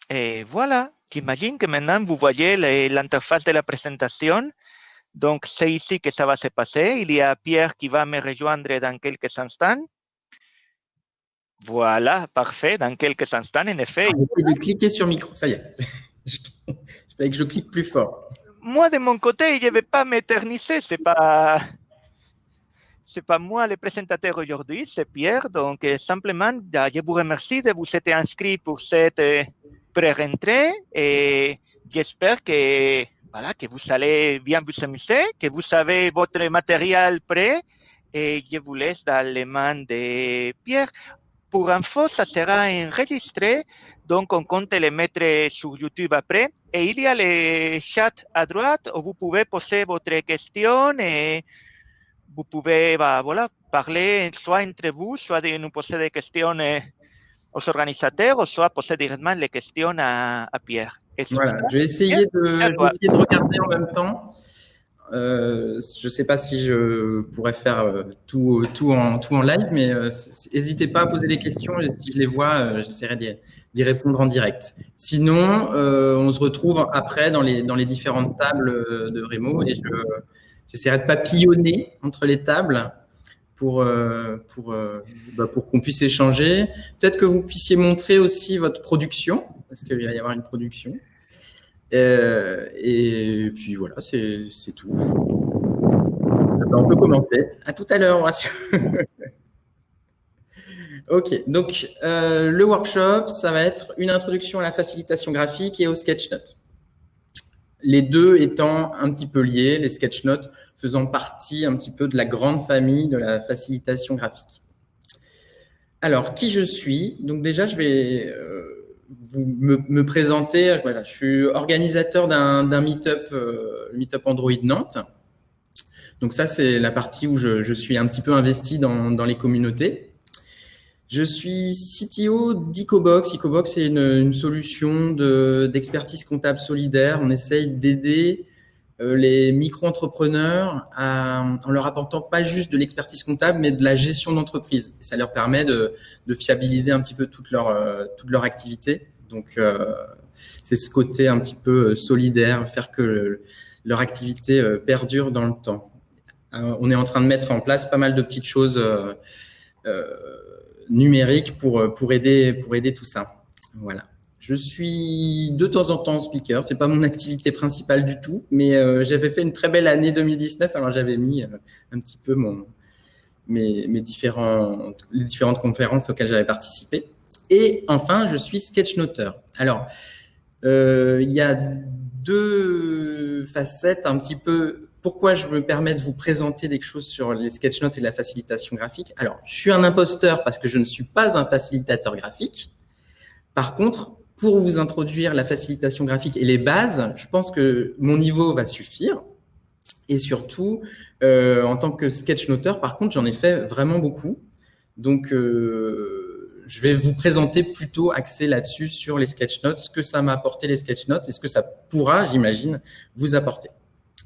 Et voilà, j'imagine que maintenant vous voyez l'interface de la présentation. Donc, c'est ici que ça va se passer. Il y a Pierre qui va me rejoindre dans quelques instants. Voilà, parfait. Dans quelques instants, en effet. Alors, j'essaie de cliquer sur micro. Ça y est. Il fallait que je clique plus fort. Moi, de mon côté, je ne vais pas m'éterniser. C'est pas moi le présentateur aujourd'hui, c'est Pierre. Donc, simplement, je vous remercie de vous être inscrit pour cette pré-rentrée et j'espère que, voilà, que vous allez bien vous amuser, que vous avez votre matériel prêt et je vous laisse dans les mains de Pierre. Pour info, ça sera enregistré, donc on compte le mettre sur YouTube après. Et il y a le chat à droite où vous pouvez poser votre question et vous pouvez voilà, parler soit entre vous, soit de nous poser des questions aux organisateurs, ou soit poser directement les questions à Pierre. Et sur Voilà, ça, je vais Pierre, essayer à toi. de regarder en même temps. Je ne sais pas si je pourrais faire tout en live, mais n'hésitez pas à poser des questions et si je les vois, j'essaierai d'y répondre en direct. Sinon, on se retrouve après dans les différentes tables de Rémo et j'essaierai de papillonner entre les tables pour qu'on puisse échanger. Peut-être que vous puissiez montrer aussi votre production, parce qu'il va y avoir une production. Et puis voilà, c'est tout. On peut commencer. À tout à l'heure. Ok, donc le workshop, ça va être une introduction à la facilitation graphique et au sketchnote. Les deux étant un petit peu liés, les sketchnotes faisant partie un petit peu de la grande famille de la facilitation graphique. Alors, qui je suis? Donc déjà, je vais me présenter. Voilà, je suis organisateur d'un meet-up, meet-up Android Nantes. Donc ça, c'est la partie où je suis un petit peu investi dans les communautés. Je suis CTO d'Ecobox. Ecobox, c'est une solution d'expertise comptable solidaire. On essaye d'aider les micro-entrepreneurs en leur apportant pas juste de l'expertise comptable, mais de la gestion d'entreprise. Ça leur permet de fiabiliser un petit peu toute leur activité. Donc, c'est ce côté un petit peu solidaire, faire que leur activité perdure dans le temps. On est en train de mettre en place pas mal de petites choses numériques pour aider tout ça. Voilà. Je suis de temps en temps speaker. C'est pas mon activité principale du tout, mais j'avais fait une très belle année 2019. Alors j'avais mis un petit peu les différentes conférences auxquelles j'avais participé. Et enfin, je suis sketchnoteur. Alors, il y a deux facettes un petit peu. Pourquoi je me permets de vous présenter des choses sur les sketchnotes et la facilitation graphique? Alors, je suis un imposteur parce que je ne suis pas un facilitateur graphique. Par contre, pour vous introduire la facilitation graphique et les bases, je pense que mon niveau va suffire. Et surtout, en tant que sketchnoteur, par contre, j'en ai fait vraiment beaucoup. Donc, je vais vous présenter plutôt axé là-dessus sur les sketchnotes, ce que ça m'a apporté les sketchnotes et ce que ça pourra, j'imagine, vous apporter.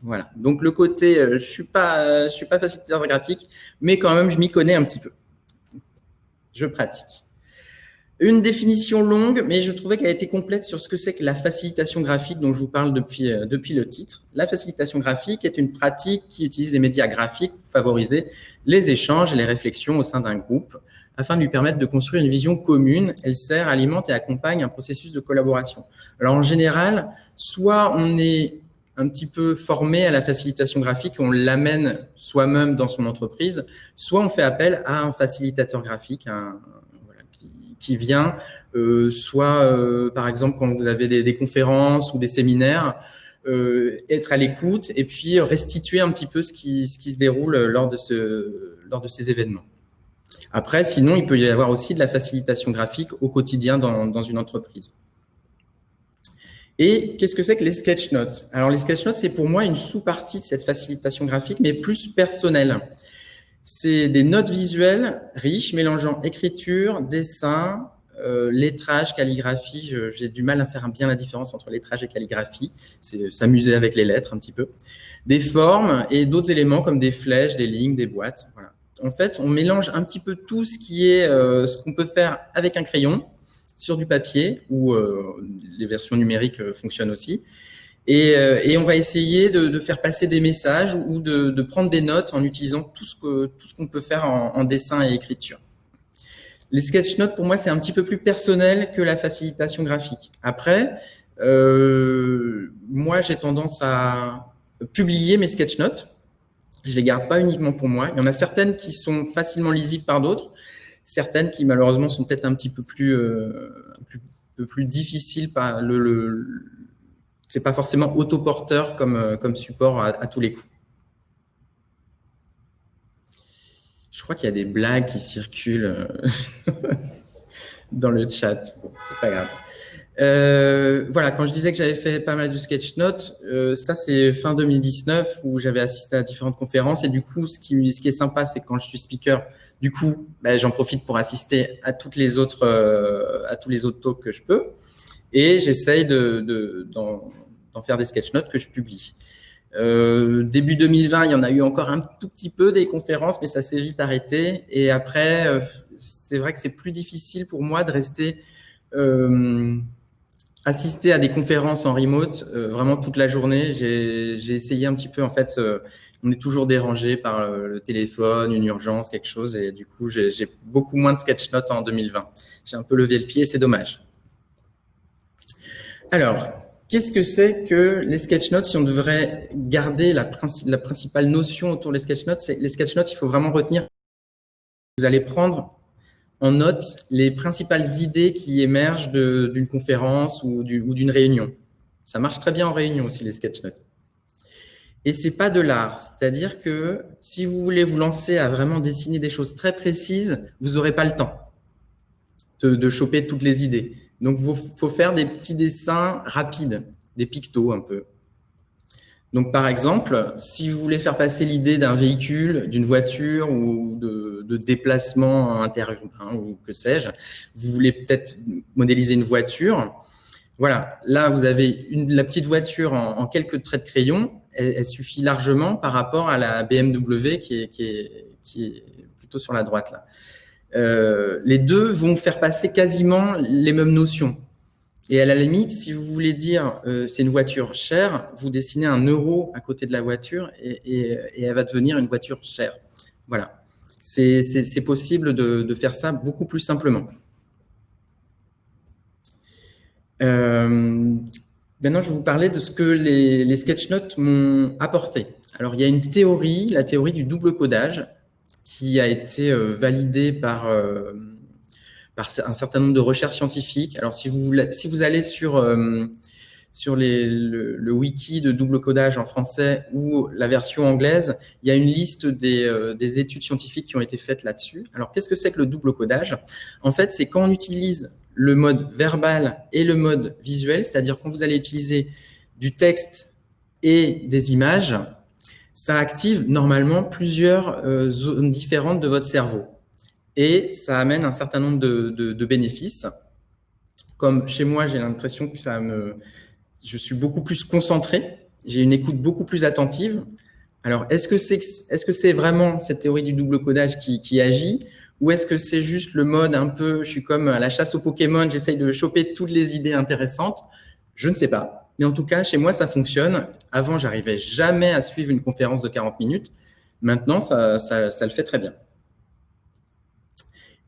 Voilà. Donc le côté, je suis pas facilitateur graphique, mais quand même, je m'y connais un petit peu. Je pratique. Une définition longue, mais je trouvais qu'elle était complète sur ce que c'est que la facilitation graphique dont je vous parle depuis le titre. La facilitation graphique est une pratique qui utilise les médias graphiques pour favoriser les échanges et les réflexions au sein d'un groupe afin de lui permettre de construire une vision commune. Elle sert, alimente et accompagne un processus de collaboration. Alors en général, soit on est un petit peu formé à la facilitation graphique, on l'amène soi-même dans son entreprise, soit on fait appel à un facilitateur graphique, qui vient, soit par exemple quand vous avez des conférences ou des séminaires, être à l'écoute et puis restituer un petit peu ce qui se déroule lors de ces événements. Après, sinon, il peut y avoir aussi de la facilitation graphique au quotidien dans une entreprise. Et qu'est-ce que c'est que les sketchnotes? Alors, les sketchnotes, c'est pour moi une sous-partie de cette facilitation graphique, mais plus personnelle. C'est des notes visuelles riches, mélangeant écriture, dessin, lettrage, calligraphie. J'ai du mal à faire bien la différence entre lettrage et calligraphie. C'est s'amuser avec les lettres un petit peu. Des formes et d'autres éléments comme des flèches, des lignes, des boîtes. Voilà. En fait, on mélange un petit peu tout ce qui est ce qu'on peut faire avec un crayon sur du papier, ou les versions numériques fonctionnent aussi. Et on va essayer de faire passer des messages ou de prendre des notes en utilisant tout ce qu'on peut faire en dessin et écriture. Les sketch notes, pour moi, c'est un petit peu plus personnel que la facilitation graphique. Après, moi, j'ai tendance à publier mes sketch notes. Je les garde pas uniquement pour moi. Il y en a certaines qui sont facilement lisibles par d'autres, certaines qui malheureusement sont peut-être un petit peu plus difficiles par c'est pas forcément autoporteur comme support à tous les coups. Je crois qu'il y a des blagues qui circulent dans le chat. Bon, c'est pas grave. Voilà, quand je disais que j'avais fait pas mal de sketch notes, ça c'est fin 2019 où j'avais assisté à différentes conférences et du coup, ce qui est sympa, c'est que quand je suis speaker, du coup, j'en profite pour assister à tous les autres talks que je peux et j'essaye d'en faire des sketch notes que je publie. Début 2020, il y en a eu encore un tout petit peu des conférences, mais ça s'est vite arrêté. Et après, c'est vrai que c'est plus difficile pour moi de rester assister à des conférences en remote vraiment toute la journée. J'ai essayé un petit peu, en fait, on est toujours dérangé par le téléphone, une urgence, quelque chose. Et du coup, j'ai beaucoup moins de sketch notes en 2020. J'ai un peu levé le pied, c'est dommage. Alors, qu'est-ce que c'est que les sketch notes? Si on devrait garder la principale notion autour des sketch notes, c'est les sketch notes, il faut vraiment retenir. Vous allez prendre en note les principales idées qui émergent d'une conférence ou d'une réunion. Ça marche très bien en réunion aussi, les sketch notes. Et c'est pas de l'art, c'est-à-dire que si vous voulez vous lancer à vraiment dessiner des choses très précises, vous n'aurez pas le temps de choper toutes les idées. Donc, il faut faire des petits dessins rapides, des pictos un peu. Donc, par exemple, si vous voulez faire passer l'idée d'un véhicule, d'une voiture ou de déplacement interurbain ou que sais-je, vous voulez peut-être modéliser une voiture. Voilà, là, vous avez la petite voiture en quelques traits de crayon. Elle suffit largement par rapport à la BMW qui est plutôt sur la droite là. Les deux vont faire passer quasiment les mêmes notions. Et à la limite, si vous voulez dire c'est une voiture chère, vous dessinez un euro à côté de la voiture et elle va devenir une voiture chère. Voilà, c'est possible de faire ça beaucoup plus simplement. Maintenant, je vais vous parler de ce que les sketch notes m'ont apporté. Alors, il y a une théorie, la théorie du double codage, qui a été validée par un certain nombre de recherches scientifiques. Alors, si vous allez sur le wiki de double codage en français ou la version anglaise, il y a une liste des études scientifiques qui ont été faites là-dessus. Alors, qu'est-ce que c'est que le double codage? En fait, c'est quand on utilise le mode verbal et le mode visuel, c'est-à-dire quand vous allez utiliser du texte et des images, ça active normalement plusieurs zones différentes de votre cerveau. Et ça amène un certain nombre de bénéfices. Comme chez moi, j'ai l'impression que je suis beaucoup plus concentré, j'ai une écoute beaucoup plus attentive. Alors, est-ce que c'est vraiment cette théorie du double codage qui agit, ou est-ce que c'est juste le mode un peu, je suis comme à la chasse aux Pokémon, j'essaye de choper toutes les idées intéressantes? Je ne sais pas. Mais en tout cas, chez moi, ça fonctionne. Avant, j'arrivais jamais à suivre une conférence de 40 minutes. Maintenant, ça le fait très bien.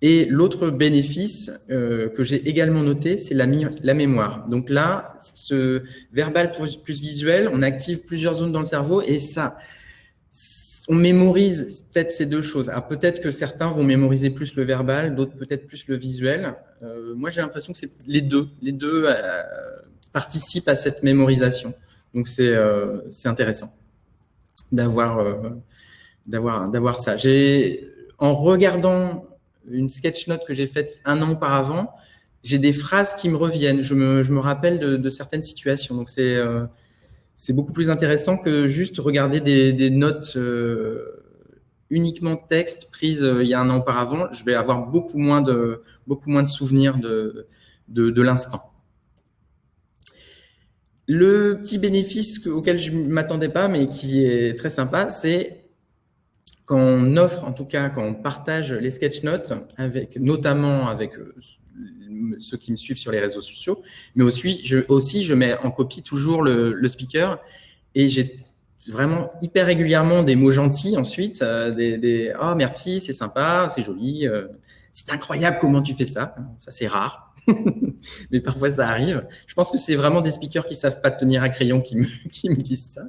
Et l'autre bénéfice que j'ai également noté, c'est la mémoire. Donc là, ce verbal plus visuel, on active plusieurs zones dans le cerveau et ça, on mémorise peut-être ces deux choses. Alors peut-être que certains vont mémoriser plus le verbal, d'autres peut-être plus le visuel. Moi, j'ai l'impression que c'est les deux. Les deux participent à cette mémorisation. Donc c'est intéressant d'avoir ça. En regardant une sketch note que j'ai faite 1 an auparavant, j'ai des phrases qui me reviennent. Je me rappelle de certaines situations. Donc c'est beaucoup plus intéressant que juste regarder des notes uniquement texte prises il y a 1 an auparavant. Je vais avoir beaucoup moins de souvenirs de l'instant. Le petit bénéfice auquel je ne m'attendais pas, mais qui est très sympa, c'est quand on offre, en tout cas, quand on partage les sketch notes, notamment avec ceux qui me suivent sur les réseaux sociaux, mais aussi, je mets en copie toujours le speaker et j'ai vraiment hyper régulièrement des mots gentils ensuite, oh merci, c'est sympa, c'est joli, c'est incroyable comment tu fais ça. Ça, c'est rare, mais parfois ça arrive. Je pense que c'est vraiment des speakers qui savent pas tenir à crayon qui me disent ça.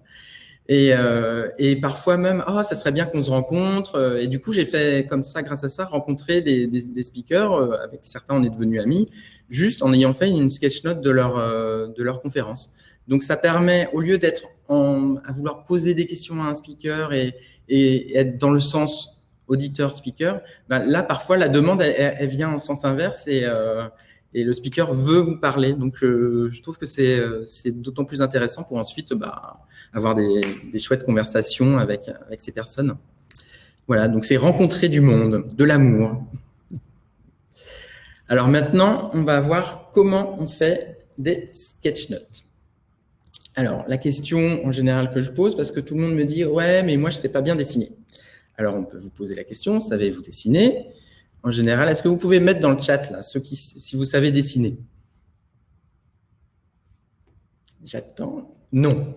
Et parfois même, ça serait bien qu'on se rencontre. Et du coup, j'ai fait comme ça, grâce à ça, rencontrer des speakers. Avec certains, on est devenus amis, juste en ayant fait une sketch note de leur conférence. Donc, ça permet, au lieu d'être à vouloir poser des questions à un speaker et être dans le sens auditeur-speaker, là, parfois, la demande, elle vient en sens inverse et le speaker veut vous parler. Donc, je trouve que c'est d'autant plus intéressant pour ensuite avoir des chouettes conversations avec ces personnes. Voilà, donc c'est rencontrer du monde, de l'amour. Alors maintenant, on va voir comment on fait des sketch notes. Alors, la question en général que je pose, parce que tout le monde me dit « Ouais, mais moi, je ne sais pas bien dessiner. » Alors, on peut vous poser la question, savez-vous dessiner ? En général, est-ce que vous pouvez mettre dans le chat, là, si vous savez dessiner ? J'attends. Non.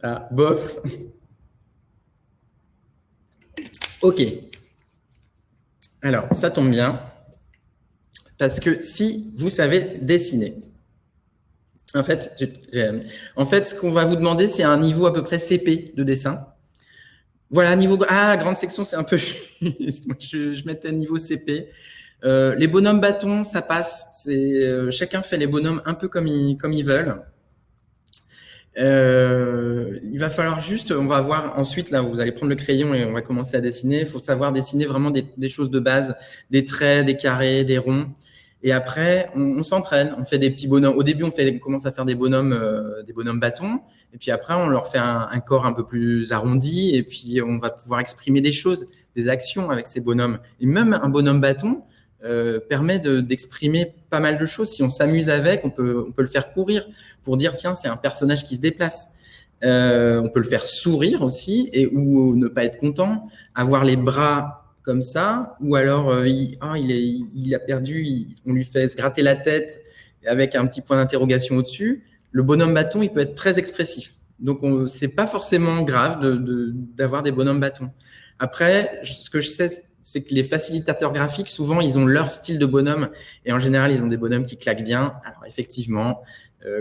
Ah, bof. OK. Alors, ça tombe bien, parce que si vous savez dessiner, en fait, ce qu'on va vous demander, c'est un niveau à peu près CP de dessin. Voilà, niveau grande section, c'est un peu juste. Moi, je mettais niveau CP. Les bonhommes bâtons, ça passe. Chacun fait les bonhommes un peu comme ils veulent. Il va falloir juste, on va voir ensuite, là, vous allez prendre le crayon et on va commencer à dessiner. Il faut savoir dessiner vraiment des choses de base, des traits, des carrés, des ronds. Et après, on s'entraîne, on fait des petits bonhommes. Au début, on commence à faire des bonhommes bâtons. Et puis après, on leur fait un corps un peu plus arrondi. Et puis, on va pouvoir exprimer des choses, des actions avec ces bonhommes. Et même un bonhomme bâton permet d'exprimer pas mal de choses. Si on s'amuse avec, on peut le faire courir pour dire, tiens, c'est un personnage qui se déplace. On peut le faire sourire aussi ou ne pas être content, avoir les bras comme ça, ou alors il a perdu, on lui fait se gratter la tête avec un petit point d'interrogation au-dessus. Le bonhomme bâton, il peut être très expressif. Donc, c'est pas forcément grave d'avoir des bonhommes bâtons. Après, ce que je sais, c'est que les facilitateurs graphiques, souvent, ils ont leur style de bonhomme et en général, ils ont des bonhommes qui claquent bien. Alors, effectivement,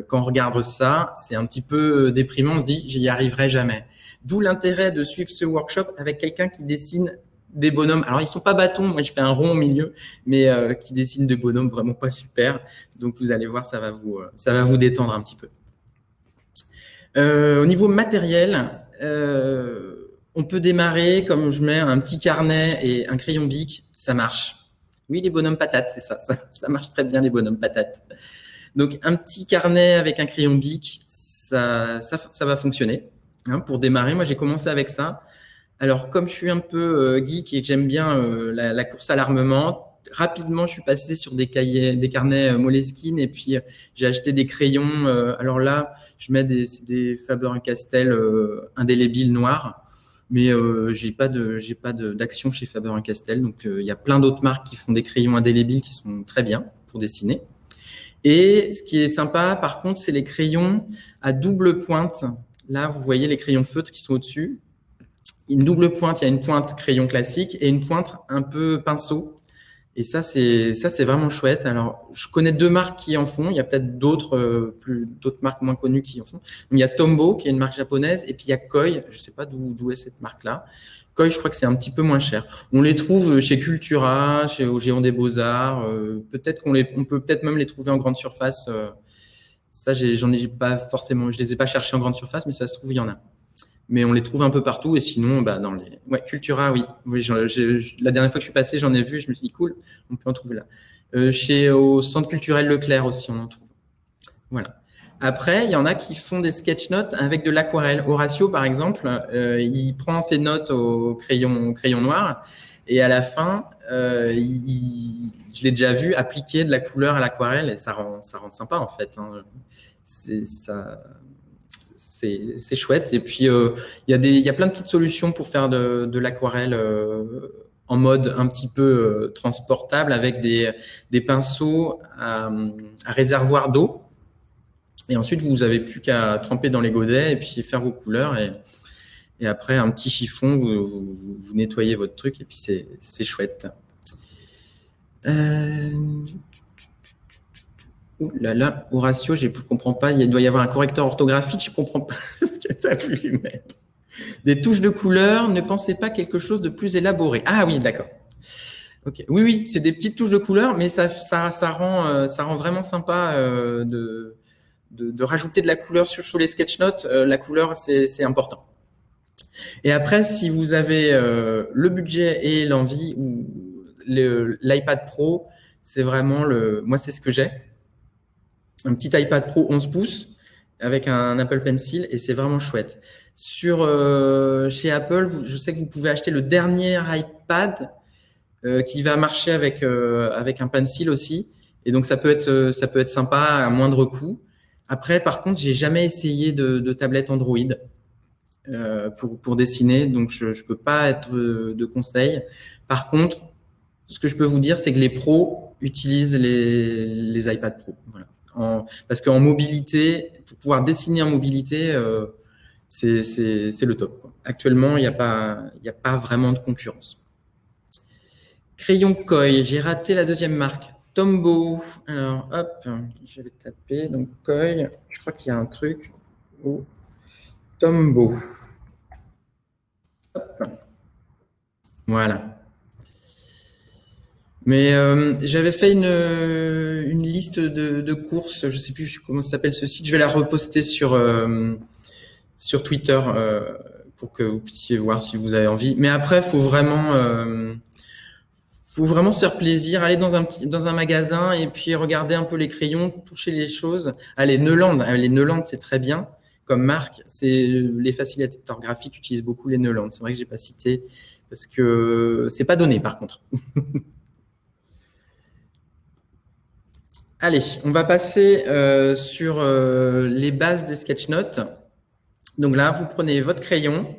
quand on regarde ça, c'est un petit peu déprimant. On se dit, j'y arriverai jamais. D'où l'intérêt de suivre ce workshop avec quelqu'un qui dessine des bonhommes. Alors, ils sont pas bâtons. Moi, je fais un rond au milieu, mais qui dessine des bonhommes vraiment pas super. Donc, vous allez voir, ça va vous détendre un petit peu. Au niveau matériel, on peut démarrer comme je mets un petit carnet et un crayon bic, ça marche. Oui, les bonhommes patates, c'est ça marche très bien, les bonhommes patates. Donc, un petit carnet avec un crayon bic, ça va fonctionner. Hein, pour démarrer, moi, j'ai commencé avec ça. Alors, comme je suis un peu geek et que j'aime bien la course à l'armement, rapidement, je suis passé sur des carnets Moleskine et puis j'ai acheté des crayons. Alors là, je mets des Faber-Castell indélébiles noirs, mais j'ai pas d'action chez Faber-Castell. Donc, il y a plein d'autres marques qui font des crayons indélébiles qui sont très bien pour dessiner. Et ce qui est sympa, par contre, c'est les crayons à double pointe. Là, vous voyez les crayons feutres qui sont au-dessus. Une double pointe, il y a une pointe crayon classique et une pointe un peu pinceau. Et ça, c'est vraiment chouette. Alors, je connais 2 marques qui en font. Il y a peut-être d'autres marques moins connues qui en font. Donc, il y a Tombow, qui est une marque japonaise, et puis il y a Koi. Je sais pas d'où est cette marque-là. Koi, je crois que c'est un petit peu moins cher. On les trouve chez Cultura, au Géant des Beaux-Arts. Peut-être on peut peut-être même les trouver en grande surface. Ça, j'en ai pas forcément. Je les ai pas cherchés en grande surface, mais ça se trouve, il y en a. Mais on les trouve un peu partout. Et sinon, dans les Cultura, oui. La dernière fois que je suis passé, j'en ai vu. Je me suis dit cool, on peut en trouver là. Au Centre culturel Leclerc aussi, on en trouve. Voilà. Après, il y en a qui font des sketch notes avec de l'aquarelle. Horatio, par exemple, il prend ses notes au crayon noir et à la fin, je l'ai déjà vu appliquer de la couleur à l'aquarelle et ça rend sympa en fait. Hein. C'est c'est chouette. Et puis, il y a plein de petites solutions pour faire de l'aquarelle en mode un petit peu transportable avec des pinceaux à réservoir d'eau. Et ensuite, vous n'avez plus qu'à tremper dans les godets et puis faire vos couleurs. Et après, un petit chiffon, vous nettoyez votre truc et puis c'est chouette. Ouh là là, Horatio, je ne comprends pas. Il doit y avoir un correcteur orthographique. Je ne comprends pas ce que tu as voulu mettre. Des touches de couleur, ne pensez pas quelque chose de plus élaboré. Ah oui, d'accord. Okay. Oui, c'est des petites touches de couleur, mais ça rend vraiment sympa de rajouter de la couleur sur les sketch notes. La couleur, c'est important. Et après, si vous avez le budget et l'envie, ou l'iPad Pro, c'est vraiment moi, c'est ce que j'ai. Un petit iPad Pro 11 pouces avec un Apple Pencil et c'est vraiment chouette. Chez Apple, je sais que vous pouvez acheter le dernier iPad qui va marcher avec un Pencil aussi. Et donc, ça peut être sympa à moindre coût. Après, par contre, j'ai jamais essayé de tablette Android pour dessiner, donc je peux pas être de conseil. Par contre, ce que je peux vous dire, c'est que les pros utilisent les iPad Pro. Voilà. Parce qu'en mobilité, pour pouvoir dessiner en mobilité, c'est le top, quoi. Actuellement, il n'y a pas vraiment de concurrence. Crayon Koi, j'ai raté la deuxième marque. Tombow. Alors, hop, je vais taper. Donc, Koi, je crois qu'il y a un truc. Oh. Tombow. Hop. Voilà. Mais j'avais fait une liste de courses. Je ne sais plus comment ça s'appelle ce site. Je vais la reposter sur Twitter pour que vous puissiez voir si vous avez envie. Mais après, faut vraiment se faire plaisir, aller dans un magasin et puis regarder un peu les crayons, toucher les choses. Allez, Neuland, c'est très bien comme marque. Les facilitateurs graphiques utilisent beaucoup les Neuland. C'est vrai que j'ai pas cité parce que c'est pas donné par contre. Allez, on va passer sur les bases des sketch notes. Donc là, vous prenez votre crayon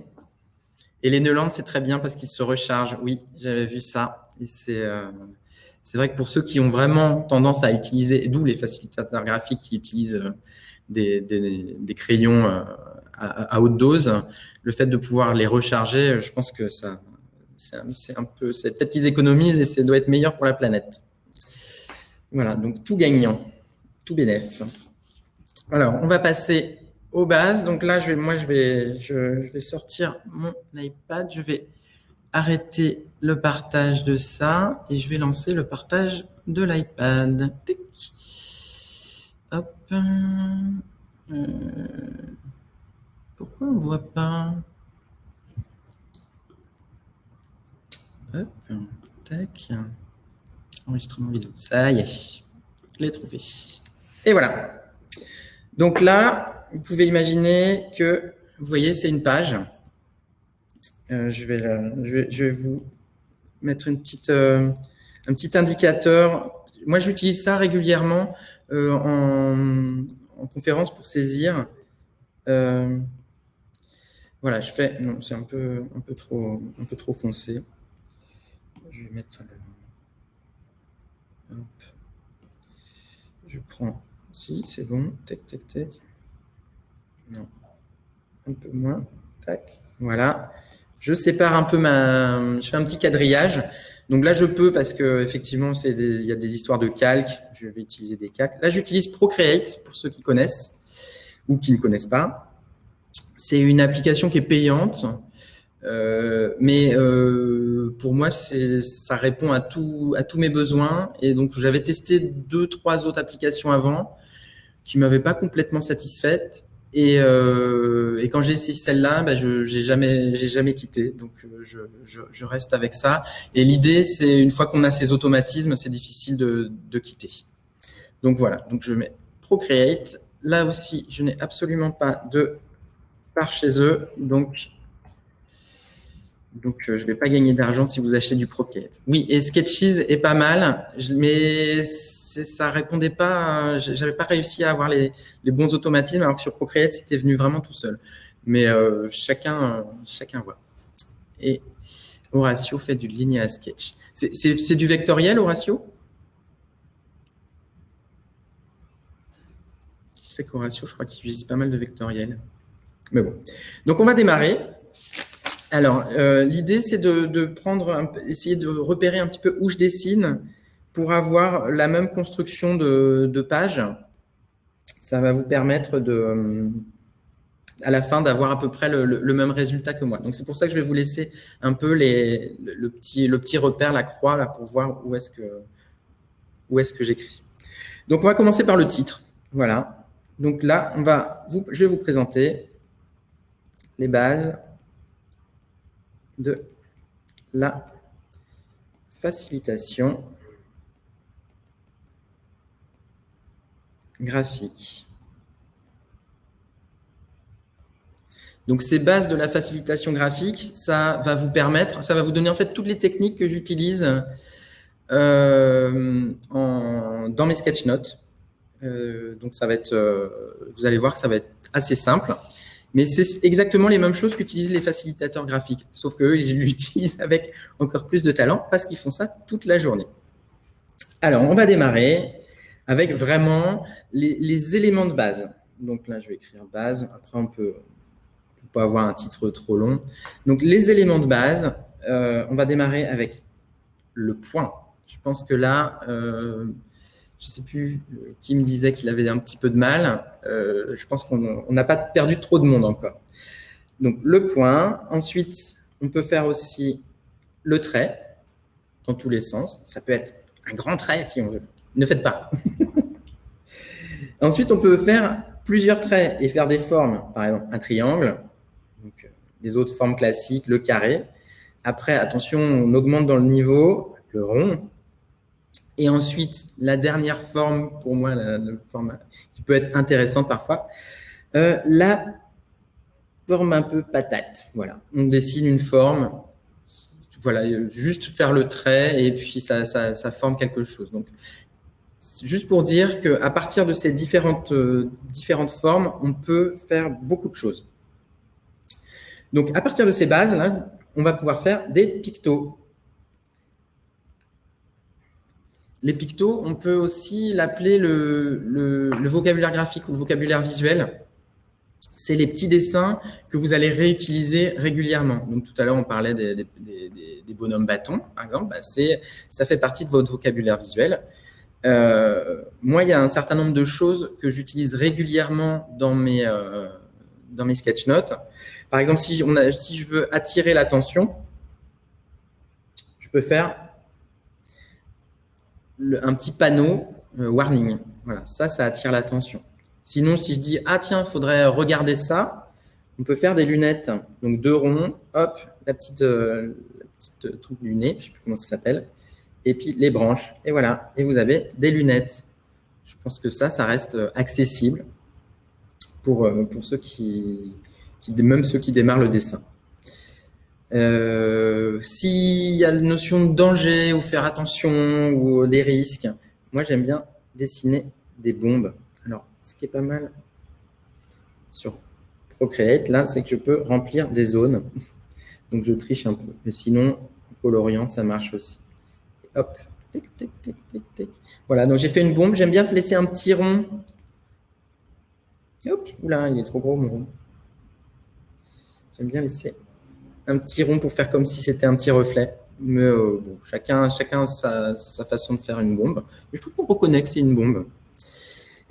et les Neuland, c'est très bien parce qu'ils se rechargent. Oui, j'avais vu ça. Et c'est vrai que pour ceux qui ont vraiment tendance à utiliser, d'où les facilitateurs graphiques qui utilisent des crayons à haute dose, le fait de pouvoir les recharger, je pense que c'est peut-être qu'ils économisent et ça doit être meilleur pour la planète. Voilà, donc tout gagnant, tout bénef. Alors, on va passer aux bases. Donc là, je vais sortir mon iPad. Je vais arrêter le partage de ça et je vais lancer le partage de l'iPad. Hop. Pourquoi on ne voit pas? Hop. Tac. Enregistrement vidéo. Ça y est, je l'ai trouvé. Et voilà. Donc là, vous pouvez imaginer que, vous voyez, c'est une page. Je vais vous mettre un petit indicateur. Moi, j'utilise ça régulièrement en conférence pour saisir. Voilà, non, c'est un peu trop foncé. Je vais mettre hop. Je prends. Si, c'est bon. Tac, tac, tac. Non. Un peu moins. Tac. Voilà. Je sépare un peu je fais un petit quadrillage. Donc là, je peux parce que effectivement, il y a des histoires de calque. Je vais utiliser des calques. Là, j'utilise Procreate pour ceux qui connaissent ou qui ne connaissent pas. C'est une application qui est payante. Mais pour moi, ça répond à tous mes besoins. Et donc, j'avais testé 2-3 autres applications avant qui m'avaient pas complètement satisfaite. Et quand j'ai essayé celle-là, j'ai jamais quitté. Donc, je reste avec ça. Et l'idée, c'est une fois qu'on a ces automatismes, c'est difficile de quitter. Donc voilà. Donc je mets Procreate. Là aussi, je n'ai absolument pas de par chez eux. Donc Donc, je ne vais pas gagner d'argent si vous achetez du Procreate. Oui, et Sketches est pas mal, mais ça répondait pas. J'avais pas réussi à avoir les bons automatismes, alors que sur Procreate, c'était venu vraiment tout seul. Mais chacun voit. Et Horatio fait du linéa sketch. C'est du vectoriel, Horatio? Je sais qu'Horatio, je crois qu'il utilise pas mal de vectoriel. Mais bon. Donc, on va démarrer. Alors, l'idée, c'est de prendre, essayer de repérer un petit peu où je dessine pour avoir la même construction de page. Ça va vous permettre à la fin d'avoir à peu près le même résultat que moi. Donc, c'est pour ça que je vais vous laisser un peu le petit repère, la croix, là, pour voir où est-ce que j'écris. Donc, on va commencer par le titre. Voilà. Donc là, je vais vous présenter les bases de la facilitation graphique. Donc, ces bases de la facilitation graphique, ça va vous donner en fait toutes les techniques que j'utilise dans mes sketch notes. Donc, ça va être, vous allez voir que ça va être assez simple. Mais c'est exactement les mêmes choses qu'utilisent les facilitateurs graphiques, sauf qu'eux, ils l'utilisent avec encore plus de talent parce qu'ils font ça toute la journée. Alors, on va démarrer avec vraiment les éléments de base. Donc là, je vais écrire base. Après, on peut pas avoir un titre trop long. Donc, les éléments de base, on va démarrer avec le point. Je pense que là, je ne sais plus qui me disait qu'il avait un petit peu de mal. Je pense qu'on n'a pas perdu trop de monde encore. Donc, le point. Ensuite, on peut faire aussi le trait dans tous les sens. Ça peut être un grand trait si on veut. Ne faites pas. Ensuite, on peut faire plusieurs traits et faire des formes. Par exemple, un triangle. Donc, les autres formes classiques, le carré. Après, attention, on augmente dans le niveau, le rond. Et ensuite, la dernière forme, pour moi, la forme qui peut être intéressante parfois, la forme un peu patate. Voilà, on dessine une forme, voilà, juste faire le trait et puis ça forme quelque chose. Donc, juste pour dire qu'à partir de ces différentes formes, on peut faire beaucoup de choses. Donc, à partir de ces bases-là, on va pouvoir faire des pictos. Les pictos, on peut aussi l'appeler le vocabulaire graphique ou le vocabulaire visuel. C'est les petits dessins que vous allez réutiliser régulièrement. Donc, tout à l'heure, on parlait des bonhommes bâtons, par exemple. Bah, ça fait partie de votre vocabulaire visuel. Moi, il y a un certain nombre de choses que j'utilise régulièrement dans mes sketch notes. Par exemple, si je veux attirer l'attention, je peux faire un petit panneau warning. Voilà, ça attire l'attention. Sinon, si je dis « Ah tiens, il faudrait regarder ça », on peut faire des lunettes. Donc, 2 ronds, hop, la petite truc du nez, je ne sais plus comment ça s'appelle, et puis les branches. Et voilà, et vous avez des lunettes. Je pense que ça reste accessible pour ceux même ceux qui démarrent le dessin. S'il y a la notion de danger ou faire attention ou des risques, moi j'aime bien dessiner des bombes. Alors, ce qui est pas mal sur Procreate, là, c'est que je peux remplir des zones. Donc, je triche un peu. Mais sinon, en coloriant, ça marche aussi. Et hop, tic, tic, tic, tic, tic. Voilà, donc j'ai fait une bombe. J'aime bien laisser un petit rond. Hop, oula, il est trop gros mon rond. J'aime bien laisser un petit rond pour faire comme si c'était un petit reflet. Mais bon, chacun a sa façon de faire une bombe. Mais je trouve qu'on reconnaît que c'est une bombe.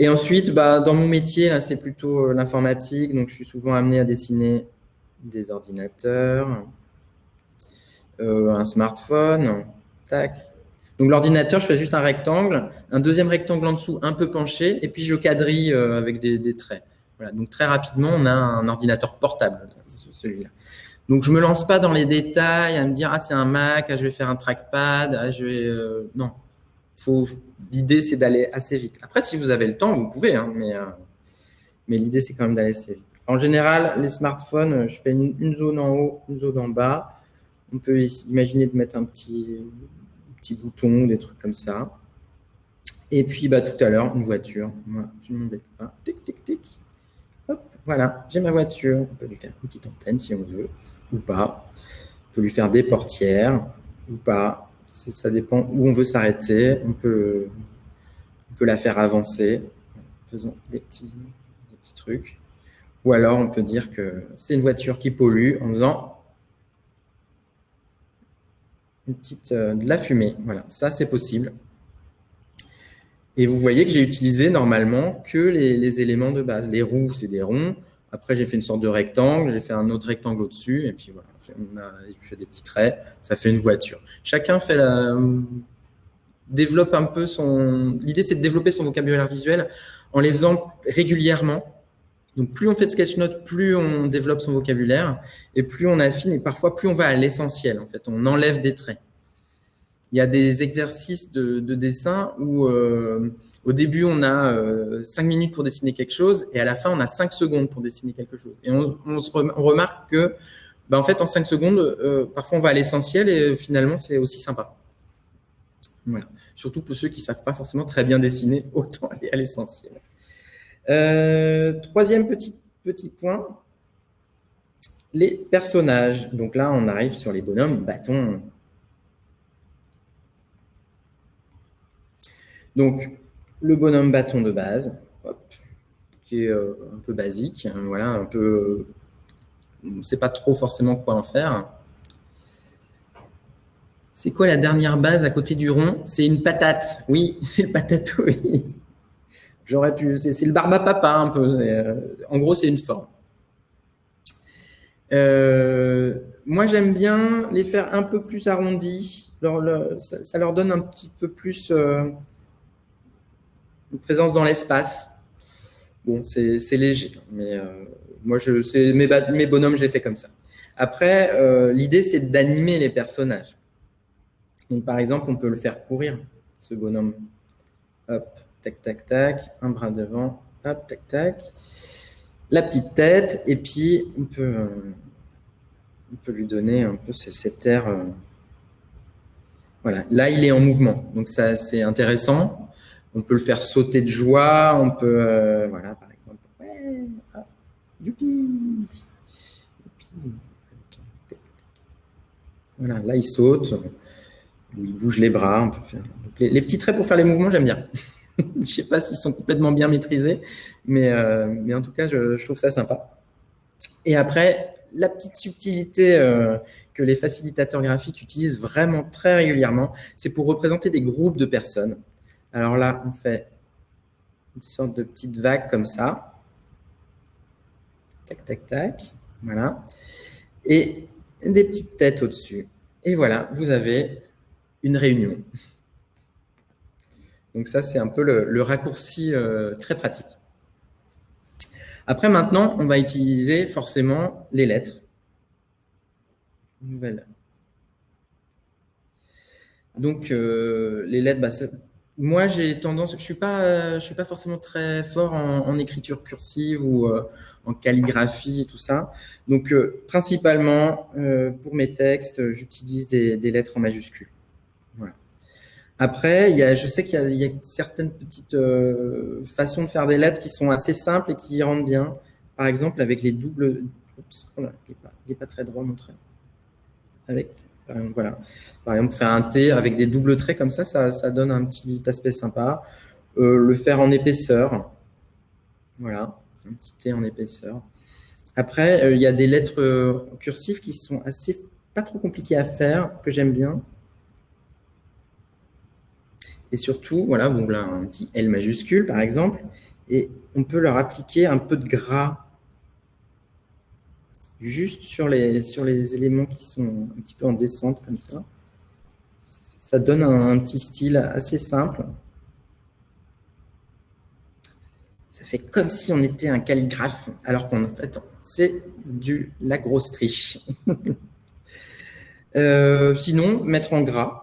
Et ensuite, dans mon métier, là, c'est plutôt l'informatique. Donc, je suis souvent amené à dessiner des ordinateurs, un smartphone. Tac. Donc, l'ordinateur, je fais juste un rectangle, un deuxième rectangle en dessous, un peu penché, et puis je quadrille avec des traits. Voilà. Donc, très rapidement, on a un ordinateur portable, celui-là. Donc, je ne me lance pas dans les détails à me dire « Ah, c'est un Mac, je vais faire un trackpad, non. L'idée, c'est d'aller assez vite. Après, si vous avez le temps, vous pouvez, hein, mais l'idée, c'est quand même d'aller assez vite. En général, les smartphones, je fais une zone en haut, une zone en bas. On peut imaginer de mettre un petit bouton, des trucs comme ça. Et puis, tout à l'heure, une voiture. Moi, je ne m'embête pas. Tic, tic, tic. Hop, voilà, j'ai ma voiture. On peut lui faire une petite antenne si on veut, ou pas. On peut lui faire des portières, ou pas. Ça dépend où on veut s'arrêter. On peut la faire avancer en faisant des petits trucs. Ou alors, on peut dire que c'est une voiture qui pollue en faisant de la fumée. Voilà, ça, c'est possible. Et vous voyez que j'ai utilisé normalement que les éléments de base. Les roues, c'est des ronds. Après, j'ai fait une sorte de rectangle. J'ai fait un autre rectangle au-dessus. Et puis, voilà, je fais des petits traits. Ça fait une voiture. Chacun développe un peu son… L'idée, c'est de développer son vocabulaire visuel en les faisant régulièrement. Donc, plus on fait de sketch notes, plus on développe son vocabulaire et plus on affine et parfois plus on va à l'essentiel. En fait, on enlève des traits. Il y a des exercices de dessin où au début, on a 5 minutes pour dessiner quelque chose et à la fin, on a 5 secondes pour dessiner quelque chose. Et on remarque que, en fait, en 5 secondes, parfois, on va à l'essentiel et finalement, c'est aussi sympa. Voilà. Surtout pour ceux qui ne savent pas forcément très bien dessiner, autant aller à l'essentiel. Troisième petit point, les personnages. Donc là, on arrive sur les bonhommes bâtons. Donc, le bonhomme bâton de base, hop, qui est un peu basique. Voilà, un peu… on ne sait pas trop forcément quoi en faire. C'est quoi la dernière base à côté du rond? C'est une patate. Oui, c'est le patatoïde. J'aurais pu… C'est le barbapapa un peu. En gros, c'est une forme. Moi, j'aime bien les faire un peu plus arrondis. Ça leur donne un petit peu plus une présence dans l'espace. Bon, c'est léger, mais moi, mes bonhommes, je les fais comme ça. Après, l'idée, c'est d'animer les personnages. Donc, par exemple, on peut le faire courir, ce bonhomme. Hop, tac, tac, tac, un bras devant, hop, tac, tac. La petite tête, et puis on peut lui donner un peu cet air. Voilà, là, il est en mouvement, donc ça, c'est intéressant. On peut le faire sauter de joie, on peut, voilà, par exemple, ouais, ah, youpi. Voilà, là, il saute, il bouge les bras. On peut faire… Donc, les petits traits pour faire les mouvements, j'aime bien. Je ne sais pas s'ils sont complètement bien maîtrisés, mais en tout cas, je trouve ça sympa. Et après, la petite subtilité que les facilitateurs graphiques utilisent vraiment très régulièrement, c'est pour représenter des groupes de personnes. Alors là, on fait une sorte de petite vague comme ça. Tac, tac, tac. Voilà. Et des petites têtes au-dessus. Et voilà, vous avez une réunion. Donc ça, c'est un peu le raccourci très pratique. Après, maintenant, on va utiliser forcément les lettres. Nouvelle. Donc, les lettres, moi, j'ai tendance… Je ne suis pas forcément très fort en écriture cursive ou en calligraphie et tout ça. Donc, principalement, pour mes textes, j'utilise des lettres en majuscules. Voilà. Après, je sais qu'il y a certaines petites façons de faire des lettres qui sont assez simples et qui rendent bien. Par exemple, avec les doubles… Oups, il n'est pas très droit, mon trait. Voilà. Par exemple, faire un T avec des doubles traits comme ça donne un petit aspect sympa. Le faire en épaisseur. Voilà, un petit T en épaisseur. Après, il y a des lettres cursives qui sont pas trop compliquées à faire, que j'aime bien. Et surtout, voilà, bon, là, un petit L majuscule, par exemple, et on peut leur appliquer un peu de gras juste sur les éléments qui sont un petit peu en descente, comme ça. Ça donne un petit style assez simple. Ça fait comme si on était un calligraphe, alors qu'en fait, c'est la grosse triche. Sinon, mettre en gras.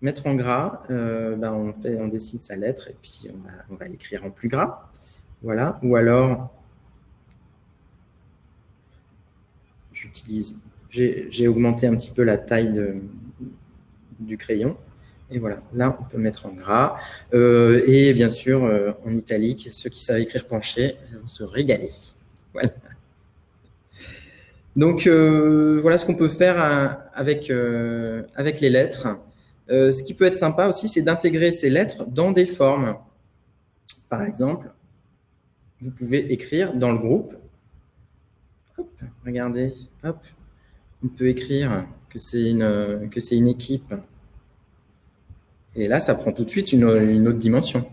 Mettre en gras, on dessine sa lettre et puis on va l'écrire en plus gras. Voilà. Ou alors, j'ai augmenté un petit peu la taille du crayon. Et voilà, là, on peut mettre en gras. Et bien sûr, en italique, ceux qui savent écrire penché vont se régaler. Voilà. Donc, voilà ce qu'on peut faire avec les lettres. Ce qui peut être sympa aussi, c'est d'intégrer ces lettres dans des formes. Par exemple, vous pouvez écrire dans le groupe. Hop, regardez, hop, on peut écrire que c'est une équipe. Et là, ça prend tout de suite une autre dimension.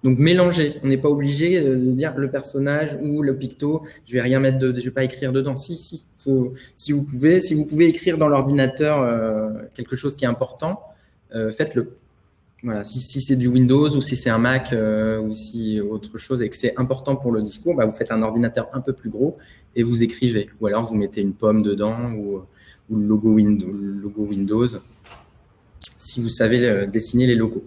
Donc, mélanger. On n'est pas obligé de dire le personnage ou le picto. Je vais rien mettre, je vais pas écrire dedans. Si vous pouvez écrire dans l'ordinateur quelque chose qui est important, faites-le. Voilà. Si c'est du Windows ou si c'est un Mac ou si autre chose et que c'est important pour le discours, bah, vous faites un ordinateur un peu plus gros et vous écrivez. Ou alors vous mettez une pomme dedans ou le logo Windows. Si vous savez dessiner les logos.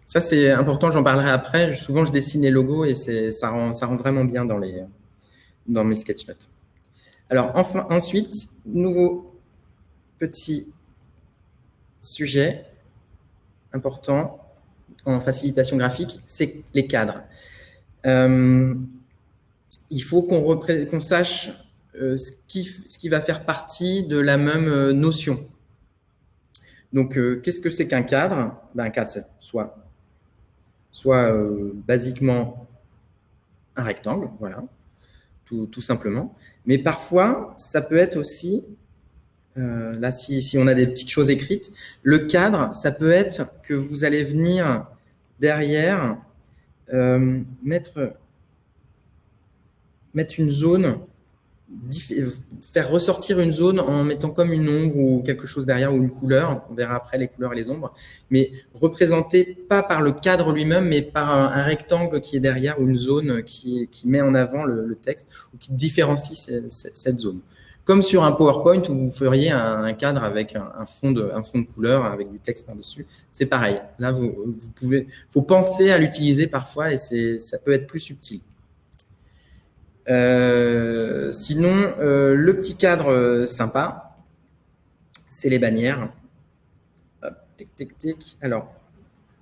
Ça, c'est important, j'en parlerai après. Souvent, je dessine les logos et ça rend vraiment bien dans mes sketch notes. Alors, ensuite, nouveau petit sujet important en facilitation graphique, c'est les cadres. Il faut qu'on sache ce qui va faire partie de la même notion. Donc, qu'est-ce que c'est qu'un cadre? Un cadre, c'est soit basiquement un rectangle, voilà, tout simplement. Mais parfois, ça peut être aussi, là, si on a des petites choses écrites, le cadre, ça peut être que vous allez venir derrière mettre une zone, faire ressortir une zone en mettant comme une ombre ou quelque chose derrière ou une couleur. On verra après les couleurs et les ombres, mais représenté pas par le cadre lui-même, mais par un rectangle qui est derrière ou une zone qui met en avant le texte ou qui différencie cette zone. Comme sur un PowerPoint où vous feriez un cadre avec un fond de couleur avec du texte par-dessus, c'est pareil. Là, faut penser à l'utiliser parfois et ça peut être plus subtil. Sinon, le petit cadre sympa, c'est les bannières. Hop, tic, tic, tic. Alors,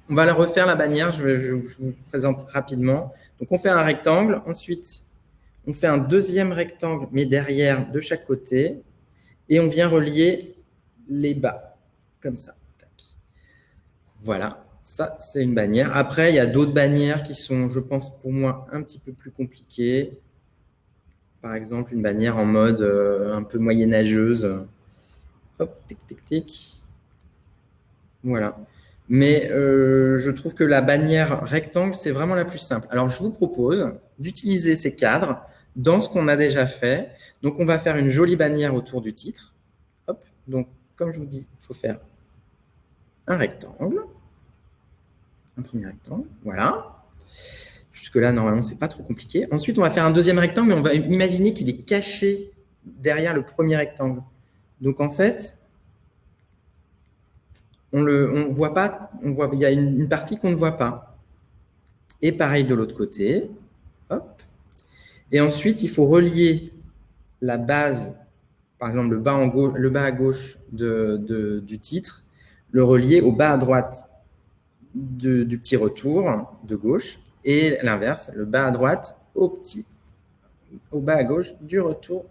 on va la refaire, la bannière. Je vous présente rapidement. Donc, on fait un rectangle. Ensuite, on fait un deuxième rectangle, mais derrière, de chaque côté. Et on vient relier les bas, comme ça. Tac. Voilà, ça, c'est une bannière. Après, il y a d'autres bannières qui sont, je pense, pour moi, un petit peu plus compliquées. Par exemple, une bannière en mode un peu moyenâgeuse. Hop, tic, tic, tic. Voilà. Mais je trouve que la bannière rectangle, c'est vraiment la plus simple. Alors, je vous propose d'utiliser ces cadres dans ce qu'on a déjà fait. Donc, on va faire une jolie bannière autour du titre. Hop. Donc, comme je vous dis, il faut faire un rectangle. Un premier rectangle. Voilà. Jusque-là, normalement, ce n'est pas trop compliqué. Ensuite, on va faire un deuxième rectangle, mais on va imaginer qu'il est caché derrière le premier rectangle. Donc, en fait, on voit pas, il y a une partie qu'on ne voit pas. Et pareil de l'autre côté. Hop. Et ensuite, il faut relier la base, par exemple le bas à gauche du titre, le relier au bas à droite du petit retour de gauche. Et l'inverse, le bas à droite au bas à gauche du retour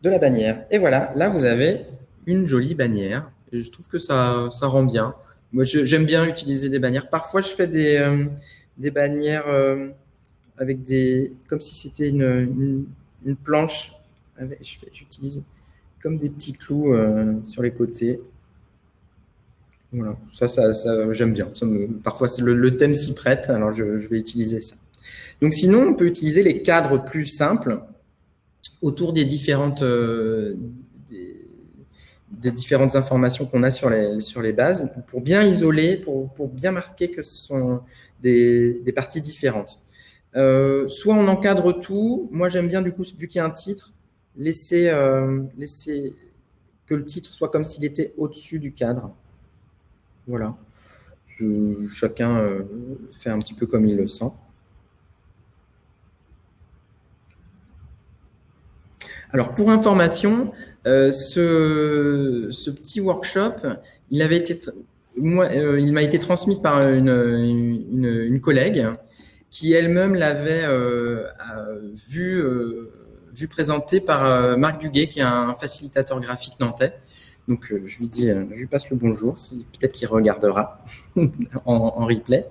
de la bannière. Et voilà, là, vous avez une jolie bannière. Et je trouve que ça rend bien. Moi, j'aime bien utiliser des bannières. Parfois, je fais des bannières avec comme si c'était une planche. J'utilise comme des petits clous sur les côtés. Voilà, ça j'aime bien. Parfois, le thème s'y prête, alors je vais utiliser ça. Donc, sinon, on peut utiliser les cadres plus simples autour des différentes informations qu'on a sur les bases pour bien isoler, pour bien marquer que ce sont des parties différentes. Soit on encadre tout. Moi, j'aime bien, du coup, vu qu'il y a un titre, laisser que le titre soit comme s'il était au-dessus du cadre. Voilà. Chacun fait un petit peu comme il le sent. Alors, pour information, ce petit workshop, il m'a été transmis par une collègue qui elle-même l'avait vu présenter par Marc Duguay, qui est un facilitateur graphique nantais. Donc, je lui passe le bonjour, peut-être qu'il regardera en replay.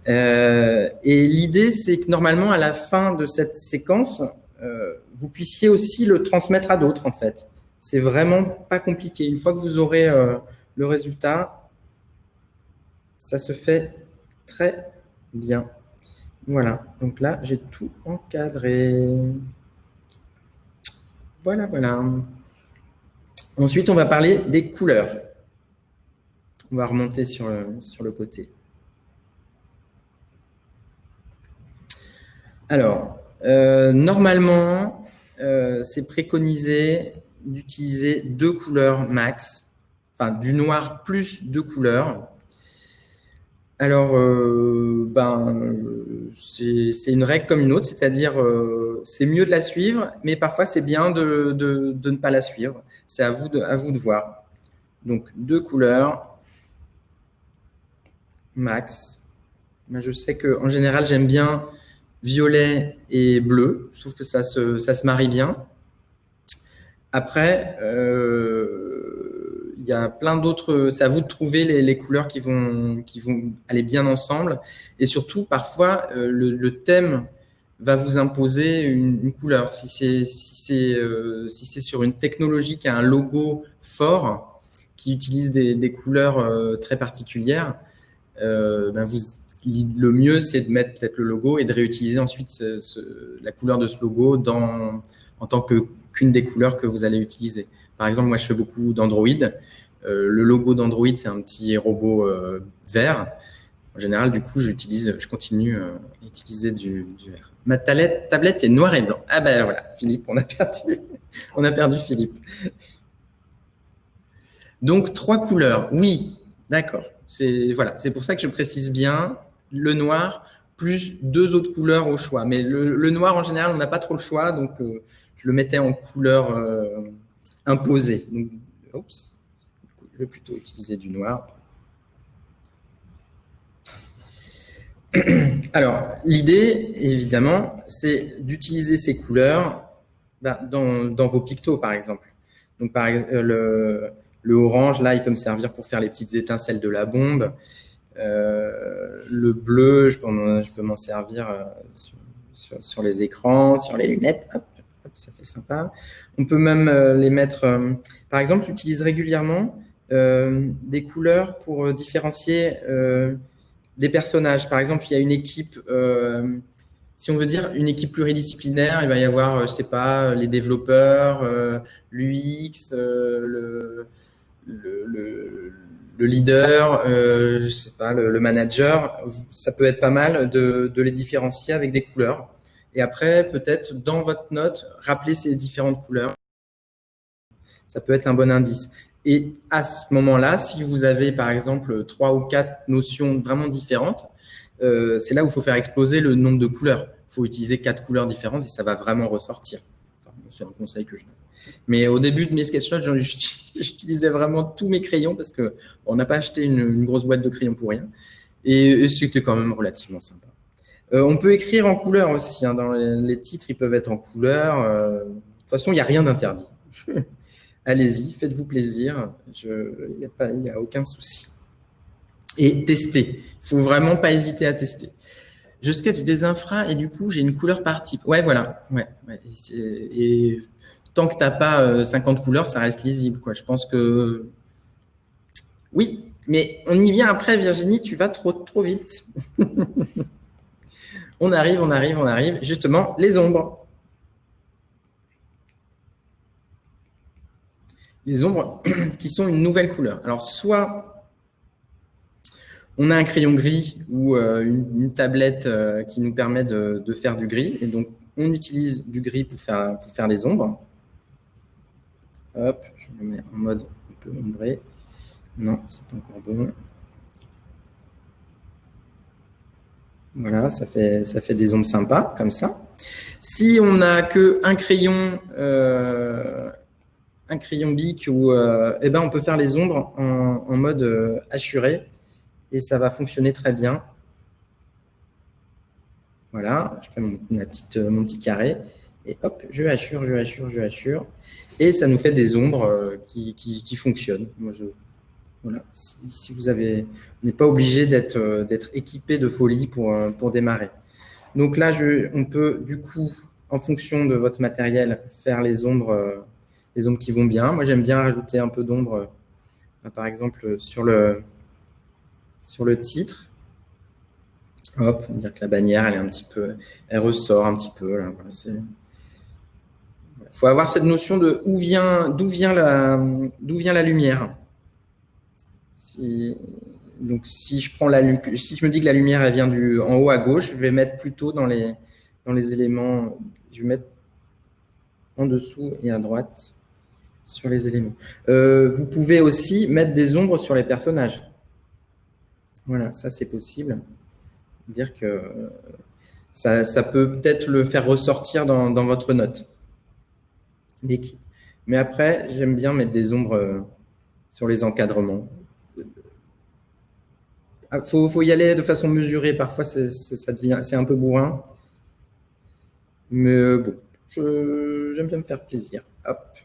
Et l'idée, c'est que normalement, à la fin de cette séquence, vous puissiez aussi le transmettre à d'autres, en fait. C'est vraiment pas compliqué. Une fois que vous aurez le résultat, ça se fait très bien. Voilà. Donc là, j'ai tout encadré. Voilà, voilà. Ensuite, on va parler des couleurs. On va remonter sur le côté. Alors, normalement, c'est préconisé d'utiliser 2 couleurs max, enfin du noir plus 2 couleurs. Alors, c'est une règle comme une autre, c'est-à-dire c'est mieux de la suivre, mais parfois c'est bien de ne pas la suivre. C'est à vous de voir. Donc, 2 couleurs max. Moi, je sais qu'en général, j'aime bien violet et bleu. Je trouve que ça se marie bien. Après, il y a plein d'autres. C'est à vous de trouver les couleurs qui vont aller bien ensemble. Et surtout, parfois, le thème va vous imposer une couleur. Si c'est sur une technologie qui a un logo fort, qui utilise des couleurs très particulières, le mieux, c'est de mettre peut-être le logo et de réutiliser ensuite la couleur de ce logo en tant qu'une des couleurs que vous allez utiliser. Par exemple, moi, je fais beaucoup d'Android. Le logo d'Android, c'est un petit robot vert. En général, du coup, je continue à utiliser du vert. Ma tablette est noir et blanc. Ah ben voilà, Philippe, on a perdu Philippe. Donc, 3 couleurs. Oui, d'accord. C'est pour ça que je précise bien le noir plus 2 autres couleurs au choix. Mais le noir, en général, on n'a pas trop le choix, donc je le mettais en couleur imposée. Donc, je vais plutôt utiliser du noir. Alors, l'idée, évidemment, c'est d'utiliser ces couleurs dans vos pictos, par exemple. Donc, le orange, là, il peut me servir pour faire les petites étincelles de la bombe. Le bleu, je peux m'en servir sur les écrans, sur les lunettes. Hop, ça fait sympa. On peut même les mettre… par exemple, j'utilise régulièrement des couleurs pour différencier des personnages. Par exemple, il y a une équipe… si on veut dire une équipe pluridisciplinaire, il va y avoir, je sais pas, les développeurs, l'UX, le leader, je sais pas, le manager. Ça peut être pas mal de les différencier avec des couleurs. Et après, peut-être dans votre note, rappeler ces différentes couleurs. Ça peut être un bon indice. Et à ce moment-là, si vous avez par exemple 3 ou 4 notions vraiment différentes, c'est là où il faut faire exploser le nombre de couleurs. Il faut utiliser 4 couleurs différentes et ça va vraiment ressortir. Enfin, c'est un conseil que je donne. Mais au début de mes sketchnotes, j'utilisais vraiment tous mes crayons parce qu'on n'a pas acheté une grosse boîte de crayons pour rien. Et c'était quand même relativement sympa. On peut écrire en couleur aussi. Hein, dans les titres, ils peuvent être en couleur. De toute façon, il n'y a rien d'interdit. Allez-y, faites-vous plaisir. Il n'y a aucun souci. Et testez. Il ne faut vraiment pas hésiter à tester. Je sketch des infras et du coup, j'ai une couleur par type. Ouais, voilà. Ouais. Et tant que tu n'as pas 50 couleurs, ça reste lisible, quoi. Je pense que… Oui, mais on y vient après, Virginie, tu vas trop vite. On arrive. Justement, les ombres. Les ombres qui sont une nouvelle couleur. Alors, soit on a un crayon gris ou une tablette qui nous permet de faire du gris. Et donc, on utilise du gris pour faire les ombres. Hop, je me mets en mode un peu ombré. Non, c'est pas encore bon. Voilà, ça fait des ombres sympas, comme ça. Si on n'a qu'un crayon bic, eh ben on peut faire les ombres en mode hachuré et ça va fonctionner très bien. Voilà, je fais mon petit carré et hop, je hachure. Et ça nous fait des ombres qui fonctionnent. Voilà. Si vous avez, on n'est pas obligé d'être équipé de folie pour démarrer. Donc là, on peut du coup, en fonction de votre matériel, faire les ombres qui vont bien. Moi, j'aime bien rajouter un peu d'ombre, par exemple, sur le titre. Hop, on dire que la bannière, elle ressort un petit peu. Là. Voilà, faut avoir cette notion de d'où vient la lumière. Donc, si je me dis que la lumière elle vient en haut à gauche, je vais mettre plutôt dans les éléments. Je vais mettre en dessous et à droite sur les éléments. Vous pouvez aussi mettre des ombres sur les personnages. Voilà, ça c'est possible. Dire que ça peut peut-être le faire ressortir dans votre note. Mais après, j'aime bien mettre des ombres sur les encadrements. Faut y aller de façon mesurée. Parfois, c'est un peu bourrin. Mais bon, j'aime bien me faire plaisir. Hop.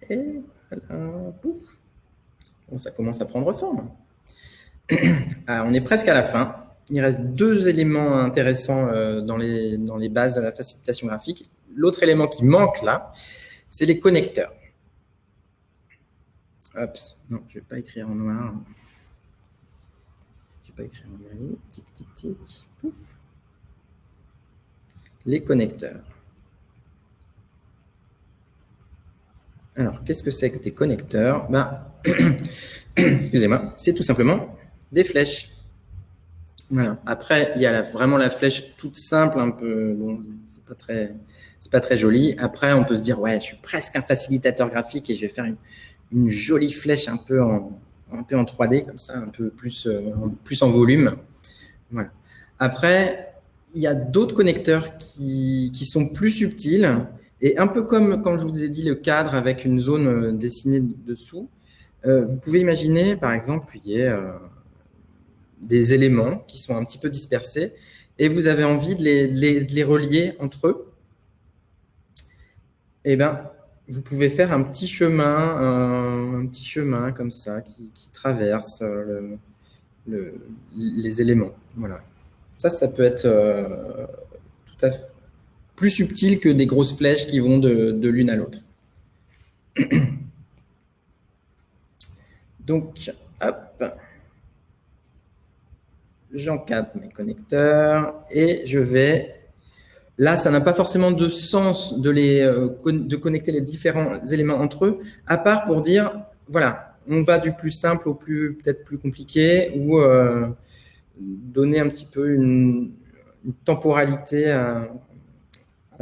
Et voilà. Pouf. Bon, ça commence à prendre forme. Alors, on est presque à la fin. Il reste 2 éléments intéressants dans les bases de la facilitation graphique. L'autre élément qui manque là, c'est les connecteurs. Hop, non, je ne vais pas écrire en noir. Je ne vais pas écrire en gris. Tic, tic, tic. Pouf. Les connecteurs. Alors, qu'est-ce que c'est que des connecteurs? Excusez-moi, c'est tout simplement des flèches. Voilà. Après, il y a vraiment la flèche toute simple, un peu. Bon, c'est pas très joli. Après, on peut se dire, ouais, je suis presque un facilitateur graphique et je vais faire une jolie flèche un peu en 3D, comme ça, un peu plus en volume. Voilà. Après, il y a d'autres connecteurs qui sont plus subtils et un peu comme quand je vous ai dit le cadre avec une zone dessinée dessous. Vous pouvez imaginer, par exemple, qu'il y ait des éléments qui sont un petit peu dispersés et vous avez envie de les relier entre eux. Eh bien, vous pouvez faire un petit chemin comme ça qui traverse les éléments. Voilà. Ça peut être tout à fait plus subtil que des grosses flèches qui vont de l'une à l'autre. Donc, hop, j'encadre mes connecteurs et je vais... Là, ça n'a pas forcément de sens de connecter les différents éléments entre eux, à part pour dire, voilà, on va du plus simple au peut-être plus compliqué ou donner un petit peu une temporalité à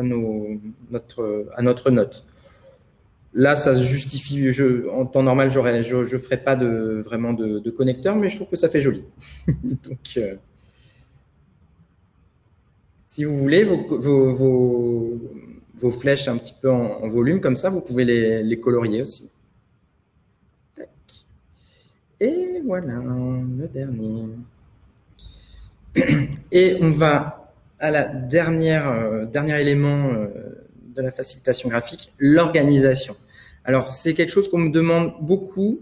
notre note. Là, ça se justifie. En temps normal, je ne ferai pas vraiment de connecteur, mais je trouve que ça fait joli. Donc, si vous voulez vos flèches un petit peu en volume, comme ça, vous pouvez les colorier aussi. Tac. Et voilà, le dernier. Et on va à la dernier élément de la facilitation graphique, l'organisation. Alors, c'est quelque chose qu'on me demande beaucoup.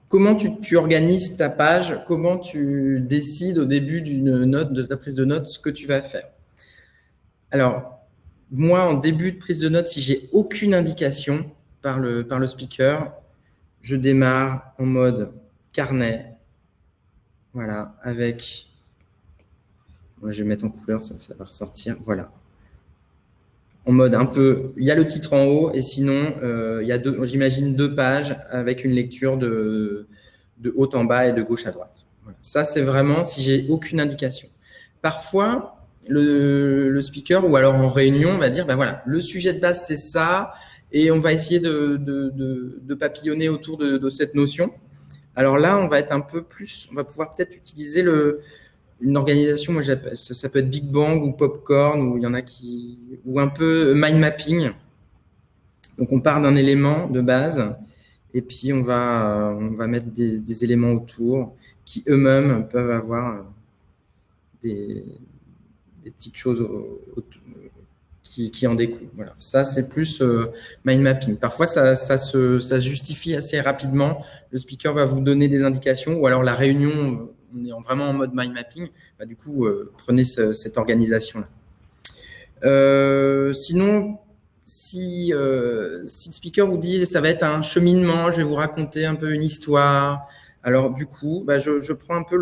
Comment tu organises ta page? Comment tu décides au début de ta prise de notes ce que tu vas faire? Alors, moi, en début de prise de notes, si j'ai aucune indication par le speaker, je démarre en mode carnet. Voilà, avec... Moi, je vais mettre en couleur, ça va ressortir. Voilà. En mode un peu... Il y a le titre en haut et sinon, il y a j'imagine 2 pages avec une lecture de haut en bas et de gauche à droite. Voilà. Ça, c'est vraiment si j'ai aucune indication. Parfois, le speaker ou alors en réunion, on va dire, ben voilà, le sujet de base, c'est ça et on va essayer de papillonner autour de cette notion. Alors là, on va être un peu plus... On va pouvoir peut-être utiliser une organisation, moi, ça peut être Big Bang ou Popcorn, ou il y en a ou un peu mind mapping. Donc, on part d'un élément de base et puis on va mettre des éléments autour qui eux-mêmes peuvent avoir des petites choses qui en découlent. Voilà. Ça, c'est plus mind mapping. Parfois, ça se justifie assez rapidement. Le speaker va vous donner des indications ou alors la réunion, on est vraiment en mode mind mapping. Bah, du coup, prenez cette organisation-là. Sinon, si le speaker vous dit ça va être un cheminement, je vais vous raconter un peu une histoire. Alors du coup, bah, je prends un peu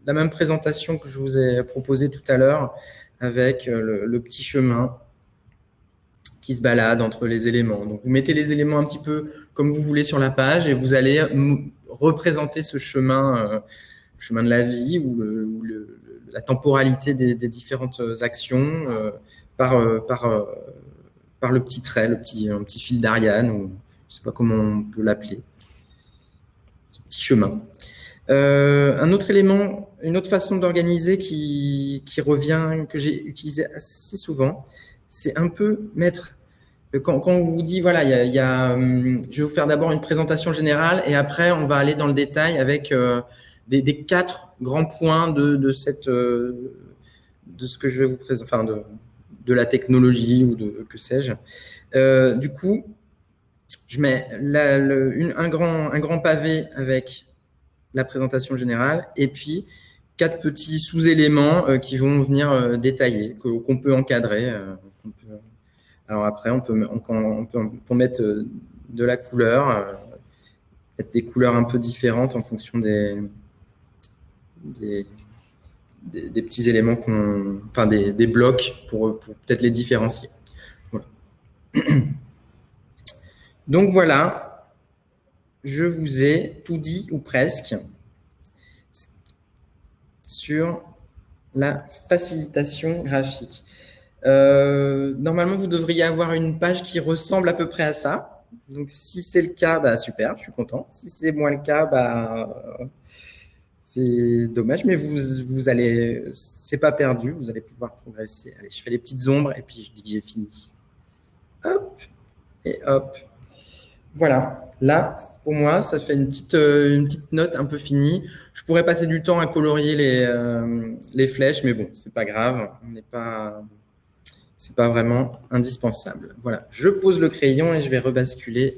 la même présentation que je vous ai proposée tout à l'heure avec le petit chemin qui se balade entre les éléments. Donc vous mettez les éléments un petit peu comme vous voulez sur la page et vous allez représenter ce chemin, le chemin de la vie ou la temporalité des différentes actions par le petit trait, un petit fil d'Ariane, ou je ne sais pas comment on peut l'appeler, ce petit chemin. Un autre élément, une autre façon d'organiser qui revient, que j'ai utilisé assez souvent, c'est un peu mettre, quand on vous dit, voilà, je vais vous faire d'abord une présentation générale et après, on va aller dans le détail avec des 4 grands points de ce que je vais vous présenter, enfin de la technologie ou de que sais-je. Du coup, je mets un grand pavé avec la présentation générale et puis 4 petits sous-éléments qui vont venir détailler, qu'on peut encadrer. Alors après, on peut mettre de la couleur, mettre des couleurs un peu différentes en fonction des petits éléments, enfin des blocs pour peut-être les différencier. Voilà. Donc voilà, je vous ai tout dit ou presque sur la facilitation graphique. Normalement, vous devriez avoir une page qui ressemble à peu près à ça. Donc, si c'est le cas, bah, super, je suis content. Si c'est moins le cas, bah, c'est dommage, mais vous allez, c'est pas perdu, vous allez pouvoir progresser. Allez, je fais les petites ombres et puis je dis que j'ai fini. Hop, et hop. Voilà, là, pour moi, ça fait une petite note un peu finie. Je pourrais passer du temps à colorier les flèches, mais bon, c'est pas grave, c'est pas vraiment indispensable. Voilà, je pose le crayon et je vais rebasculer.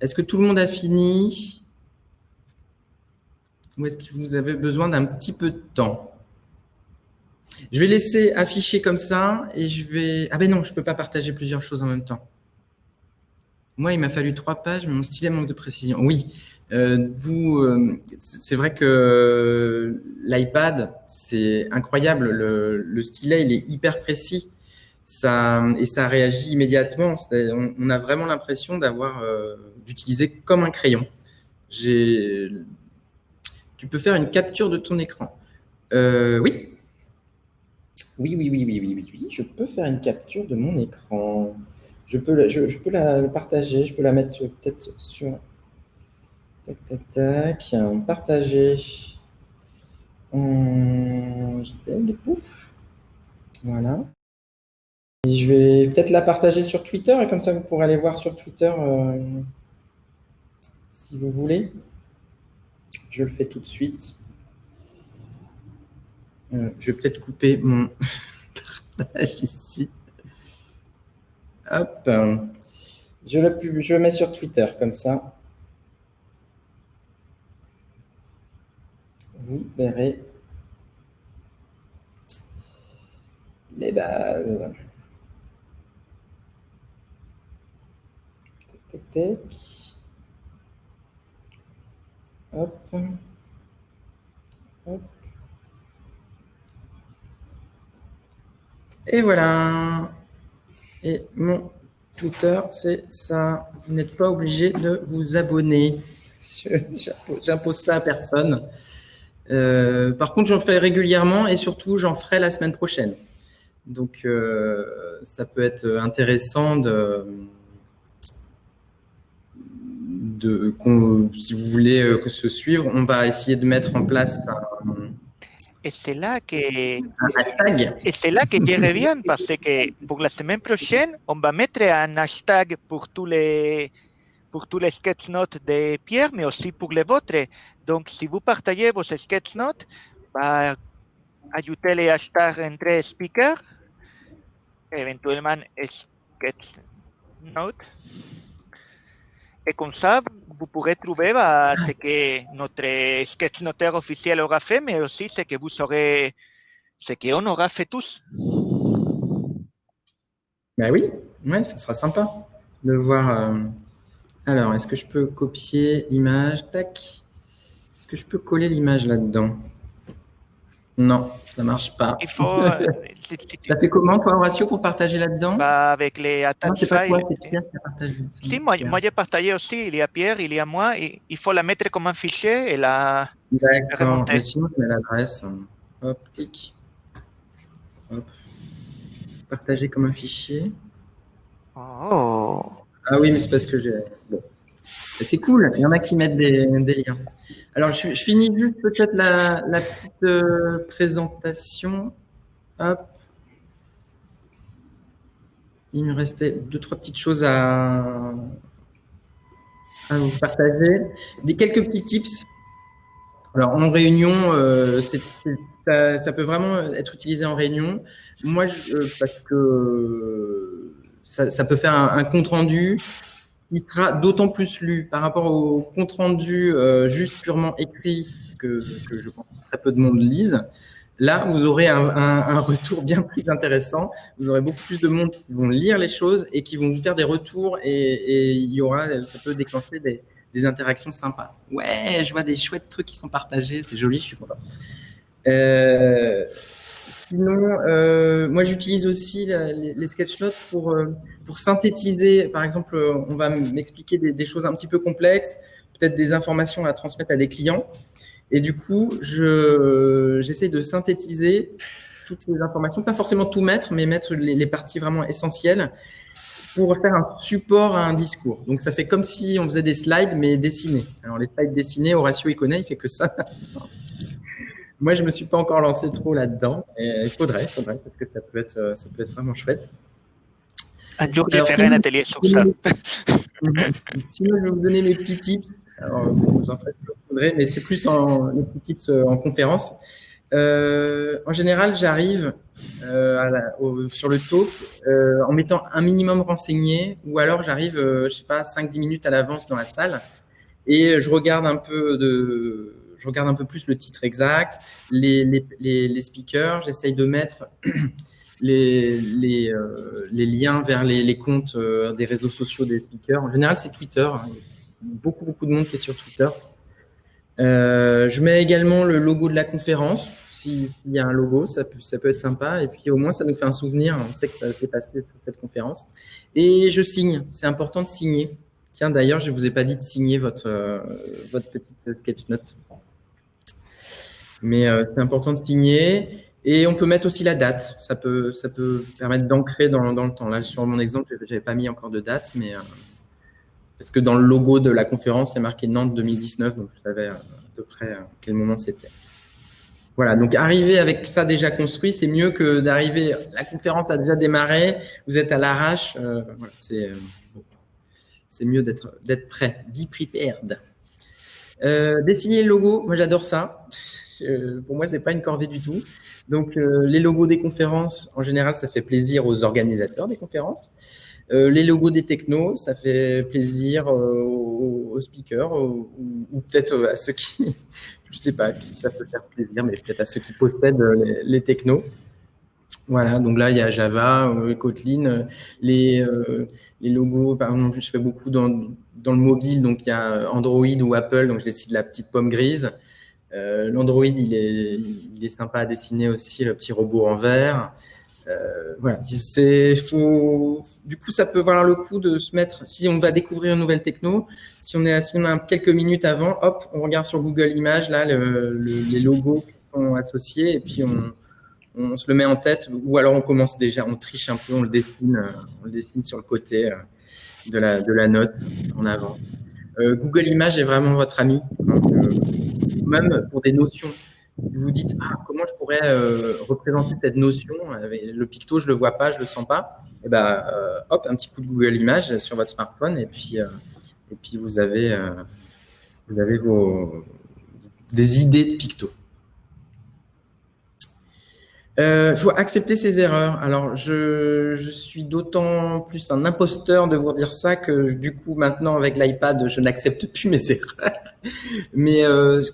Est-ce que tout le monde a fini? Ou est-ce que vous avez besoin d'un petit peu de temps? Je vais laisser afficher comme ça et je vais… Ah ben non, je ne peux pas partager plusieurs choses en même temps. Moi, il m'a fallu 3 pages, mais mon stylet manque de précision. Oui, c'est vrai que l'iPad, c'est incroyable. Le stylet, il est hyper précis. Et ça réagit immédiatement. On a vraiment l'impression d'utiliser comme un crayon. Tu peux faire une capture de ton écran. Oui. Oui. Je peux faire une capture de mon écran. Je peux la partager. Je peux la mettre peut-être sur… Tac. Partager. JPEG, pouf. Voilà. Et je vais peut-être la partager sur Twitter et comme ça vous pourrez aller voir sur Twitter si vous voulez. Je le fais tout de suite. Je vais peut-être couper mon partage ici. Hop. Je le mets sur Twitter comme ça. Vous verrez les bases. Tac. Hop. Et voilà. Et mon Twitter, c'est ça. Vous n'êtes pas obligé de vous abonner. J'impose ça à personne. Par contre, j'en fais régulièrement et surtout, j'en ferai la semaine prochaine. Donc, ça peut être intéressant si vous voulez que se suivre, on va essayer de mettre en place Et c'est là que, un hashtag. et c'est là que je reviens parce que pour la semaine prochaine, on va mettre un hashtag pour tous les sketch notes de Pierre, mais aussi pour les vôtres. Donc, si vous partagez vos sketch notes, bah, ajoutez les hashtags entre speaker, éventuellement sketch note. Et comme ça, vous pourrez trouver ce que notre sketch notaire officiel aura fait, mais aussi ce que vous saurez, ce qu'on aura fait tous. Ben oui, ouais, ça sera sympa de voir. Alors, est-ce que je peux copier l'image? Tac. Est-ce que je peux coller l'image là-dedans? Non, ça marche pas. Il faut. Ça fait comment, toi, Horatio, pour partager là-dedans? Bah, avec les attach Non, c'est pas files. toi, c'est Pierre qui a partagé. Si, moi j'ai partagé aussi. Il y a Pierre, il y a moi. Il faut la mettre comme un fichier et la D'accord. remonter. Mais sinon, je mets l'adresse. Hop, clic. Hop. Partager comme un fichier. Oh. Ah oui, mais c'est parce que j'ai. Bon. C'est cool. Il y en a qui mettent des liens. Alors, je finis juste peut-être la petite présentation. Hop. Il me restait 2-3 petites choses à vous partager. Quelques petits tips. Alors, en réunion, ça peut vraiment être utilisé en réunion. Moi, parce que ça peut faire un compte-rendu. Il sera d'autant plus lu par rapport au compte-rendu juste purement écrit que je pense que très peu de monde lise. Là, vous aurez un retour bien plus intéressant. Vous aurez beaucoup plus de monde qui vont lire les choses et qui vont vous faire des retours et ça peut déclencher des interactions sympas. Ouais, je vois des chouettes trucs qui sont partagés. C'est joli, je suis content. Sinon, moi, j'utilise aussi les sketch notes pour synthétiser. Par exemple, on va m'expliquer des choses un petit peu complexes, peut-être des informations à transmettre à des clients. Et du coup, j'essaie de synthétiser toutes ces informations, pas forcément tout mettre, mais mettre les parties vraiment essentielles pour faire un support à un discours. Donc, ça fait comme si on faisait des slides, mais dessinés. Alors, les slides dessinés, Horatio, il connaît, il fait que ça. Moi, je me suis pas encore lancé trop là-dedans. Il faudrait, parce que ça peut être vraiment chouette. Un jour, je ferai un atelier sur ça. Sinon, je vais vous donner mes petits tips. Alors, vous en ferez ce que vous voudrez, mais c'est plus les petits tips en conférence. En général, j'arrive sur le talk en m'étant un minimum renseigné, ou alors j'arrive, je sais pas, 5-10 minutes à l'avance dans la salle et je regarde un peu plus le titre exact, les speakers. J'essaye de mettre les liens vers les comptes des réseaux sociaux des speakers. En général, c'est Twitter. Hein. Beaucoup de monde qui est sur Twitter. Je mets également le logo de la conférence. S'il y a un logo, ça peut être sympa. Et puis, au moins, ça nous fait un souvenir. On sait que ça s'est passé sur cette conférence. Et je signe. C'est important de signer. Tiens, d'ailleurs, je ne vous ai pas dit de signer votre petite sketch note. Mais c'est important de signer. Et on peut mettre aussi la date. Ça peut permettre d'ancrer dans le temps. Là, sur mon exemple, je n'avais pas mis encore de date, mais parce que dans le logo de la conférence, c'est marqué Nantes 2019, donc je savais à peu près à quel moment c'était. Voilà, donc arriver avec ça déjà construit, c'est mieux que d'arriver, la conférence a déjà démarré, vous êtes à l'arrache. Voilà, c'est mieux d'être prêt, be prepared. Dessiner le logo, moi j'adore ça. Pour moi, c'est pas une corvée du tout. Donc, les logos des conférences, en général, ça fait plaisir aux organisateurs des conférences. Les logos des technos, ça fait plaisir aux speakers ou peut-être à ceux qui, je sais pas, qui ça peut faire plaisir, mais peut-être à ceux qui possèdent les technos. Voilà, donc là, il y a Java, Kotlin, les logos, par exemple, je fais beaucoup dans le mobile, donc il y a Android ou Apple, donc je décide la petite pomme grise. L'Android, il est sympa à dessiner aussi, le petit robot en vert. Voilà, du coup, ça peut valoir le coup de se mettre, si on va découvrir une nouvelle techno, si on a quelques minutes avant, hop, on regarde sur Google Images, là, les logos qui sont associés, et puis on se le met en tête, ou alors on commence déjà, on triche un peu, on le dessine sur le côté de la note en avant. Google Images est vraiment votre ami. Donc, même pour des notions, si vous dites comment je pourrais représenter cette notion, avec le picto, je le vois pas, je le sens pas, et ben hop, un petit coup de Google Images sur votre smartphone et puis vous avez des idées de picto. Faut accepter ses erreurs. Alors, je suis d'autant plus un imposteur de vous dire ça que du coup, maintenant, avec l'iPad, je n'accepte plus mes erreurs. Mais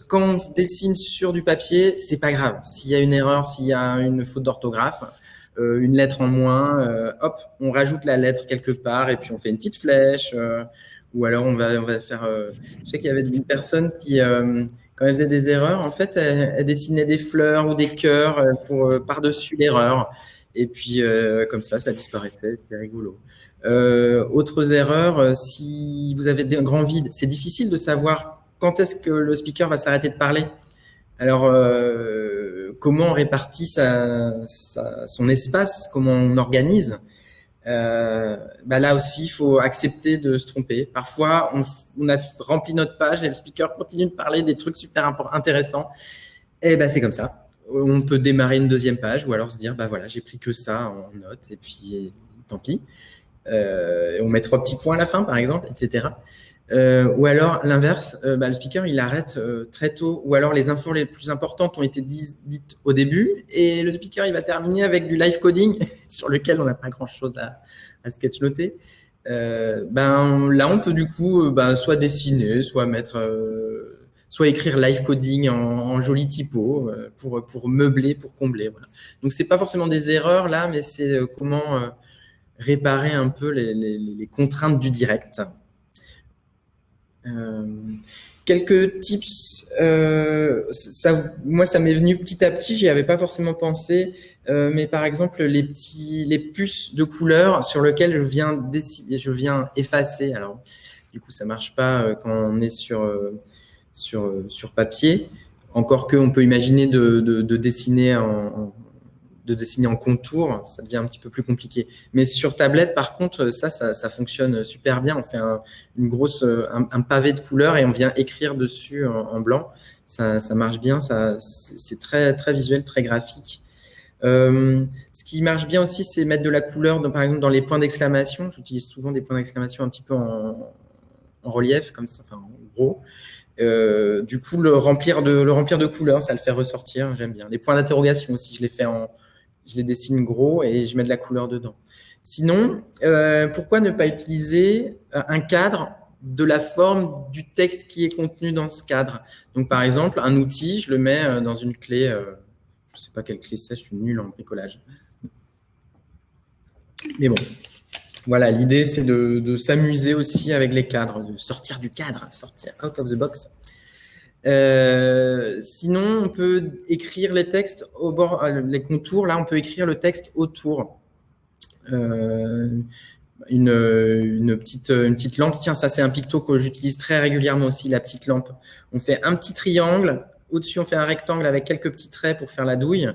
quand on dessine sur du papier, c'est pas grave. S'il y a une erreur, s'il y a une faute d'orthographe, une lettre en moins, hop, on rajoute la lettre quelque part et puis on fait une petite flèche. Ou alors on va faire. Je sais qu'il y avait une personne qui quand elle faisait des erreurs, en fait, elle dessinait des fleurs ou des cœurs par-dessus l'erreur. Et puis, comme ça disparaissait. C'était rigolo. Autres erreurs, si vous avez des grands vides, c'est difficile de savoir quand est-ce que le speaker va s'arrêter de parler. Alors, comment on répartit son espace, comment on organise là aussi, il faut accepter de se tromper. Parfois, on a rempli notre page et le speaker continue de parler des trucs super intéressants. Et c'est comme ça. On peut démarrer une deuxième page ou alors se dire, voilà, j'ai pris que ça en note et puis tant pis. On met 3 petits points à la fin, par exemple, etc. Ou alors, l'inverse, le speaker, il arrête très tôt. Ou alors, les infos les plus importantes ont été dites au début et le speaker, il va terminer avec du live coding sur lequel on n'a pas grand-chose à sketchnoter. Là, on peut du coup soit dessiner, soit écrire live coding en joli typo pour meubler, pour combler. Voilà. Donc, c'est pas forcément des erreurs là, mais c'est comment réparer un peu les contraintes du direct. Quelques tips, moi ça m'est venu petit à petit, j'y avais pas forcément pensé, mais par exemple les puces de couleurs sur lesquelles je viens effacer. Alors du coup ça marche pas quand on est sur papier, encore qu'on peut imaginer de dessiner en contour, ça devient un petit peu plus compliqué. Mais sur tablette, par contre, ça fonctionne super bien. On fait un pavé de couleurs et on vient écrire dessus en blanc. Ça marche bien, c'est très, très visuel, très graphique. Ce qui marche bien aussi, c'est mettre de la couleur, par exemple, dans les points d'exclamation. J'utilise souvent des points d'exclamation un petit peu en relief, comme ça, enfin, en gros. Du coup, le remplir de couleurs, ça le fait ressortir, j'aime bien. Les points d'interrogation aussi, je les dessine gros et je mets de la couleur dedans. Sinon, pourquoi ne pas utiliser un cadre de la forme du texte qui est contenu dans ce cadre? Donc, par exemple, un outil, je le mets dans une clé, je ne sais pas quelle clé c'est, je suis nul en bricolage. Mais bon, voilà, l'idée, c'est de s'amuser aussi avec les cadres, de sortir du cadre, sortir out of the box. Sinon, on peut écrire les textes au bord, les contours. Là, on peut écrire le texte autour. Une petite lampe. Tiens, ça, c'est un picto que j'utilise très régulièrement aussi, la petite lampe. On fait un petit triangle. Au-dessus, on fait un rectangle avec quelques petits traits pour faire la douille.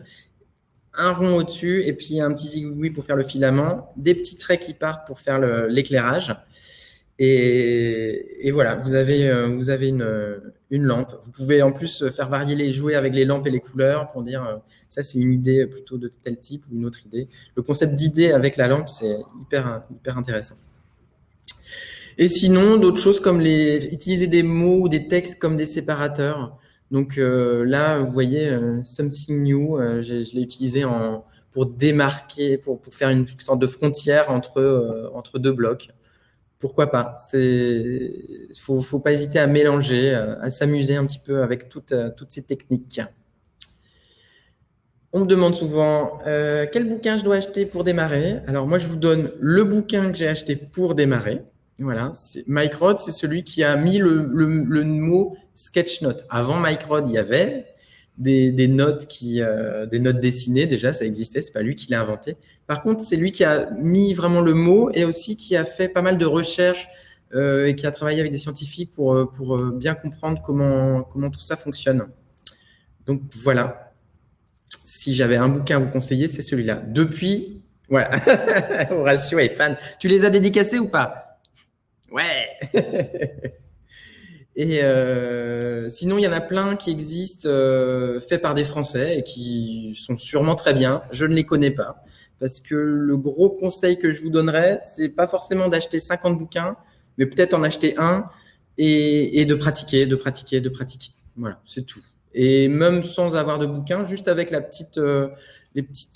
Un rond au-dessus et puis un petit zigouille pour faire le filament. Des petits traits qui partent pour faire l'éclairage. Et voilà, vous avez une lampe. Vous pouvez en plus faire varier jouer avec les lampes et les couleurs pour dire ça c'est une idée plutôt de tel type ou une autre idée. Le concept d'idée avec la lampe, c'est hyper intéressant. Et sinon, d'autres choses comme utiliser des mots ou des textes comme des séparateurs. Donc là, vous voyez, something new, je l'ai utilisé pour démarquer, pour faire une sorte de frontière entre deux blocs. Pourquoi pas? Faut pas hésiter à mélanger, à s'amuser un petit peu avec toutes ces techniques. On me demande souvent quel bouquin je dois acheter pour démarrer. Alors moi, je vous donne le bouquin que j'ai acheté pour démarrer. Voilà, Mike Rohde, c'est celui qui a mis le mot sketchnote. Avant Mike Rohde, il y avait des notes des notes dessinées, déjà ça existait, c'est pas lui qui l'a inventé. Par contre, c'est lui qui a mis vraiment le mot et aussi qui a fait pas mal de recherches et qui a travaillé avec des scientifiques pour bien comprendre comment tout ça fonctionne. Donc voilà, si j'avais un bouquin à vous conseiller, c'est celui-là. Depuis, voilà, Horatio est fan. Tu les as dédicacés ou pas? Ouais. Et sinon, il y en a plein qui existent faits par des Français et qui sont sûrement très bien. Je ne les connais pas. Parce que le gros conseil que je vous donnerais, c'est pas forcément d'acheter 50 bouquins, mais peut-être en acheter un et de pratiquer, de pratiquer, de pratiquer. Voilà, c'est tout. Et même sans avoir de bouquin, juste avec les petites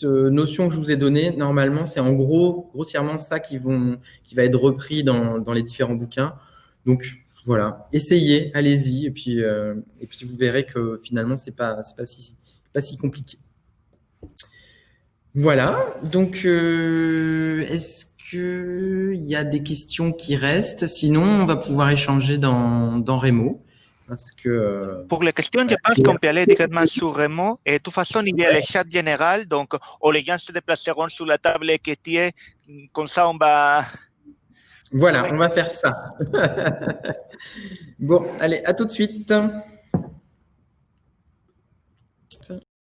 notions que je vous ai données, normalement, c'est en gros, grossièrement ça qui va être repris dans les différents bouquins. Donc, voilà, essayez, allez-y, et puis vous verrez que finalement, c'est pas si compliqué. Voilà, donc est-ce qu'il y a des questions qui restent? Sinon, on va pouvoir échanger dans Remo. Parce que, Pour les questions, je pense qu'on peut aller directement sur Remo. Et de toute façon, il y a le chat général, donc les gens se déplaceront sur la table qui est, comme ça on va… Voilà, on va faire ça. Bon, allez, à tout de suite.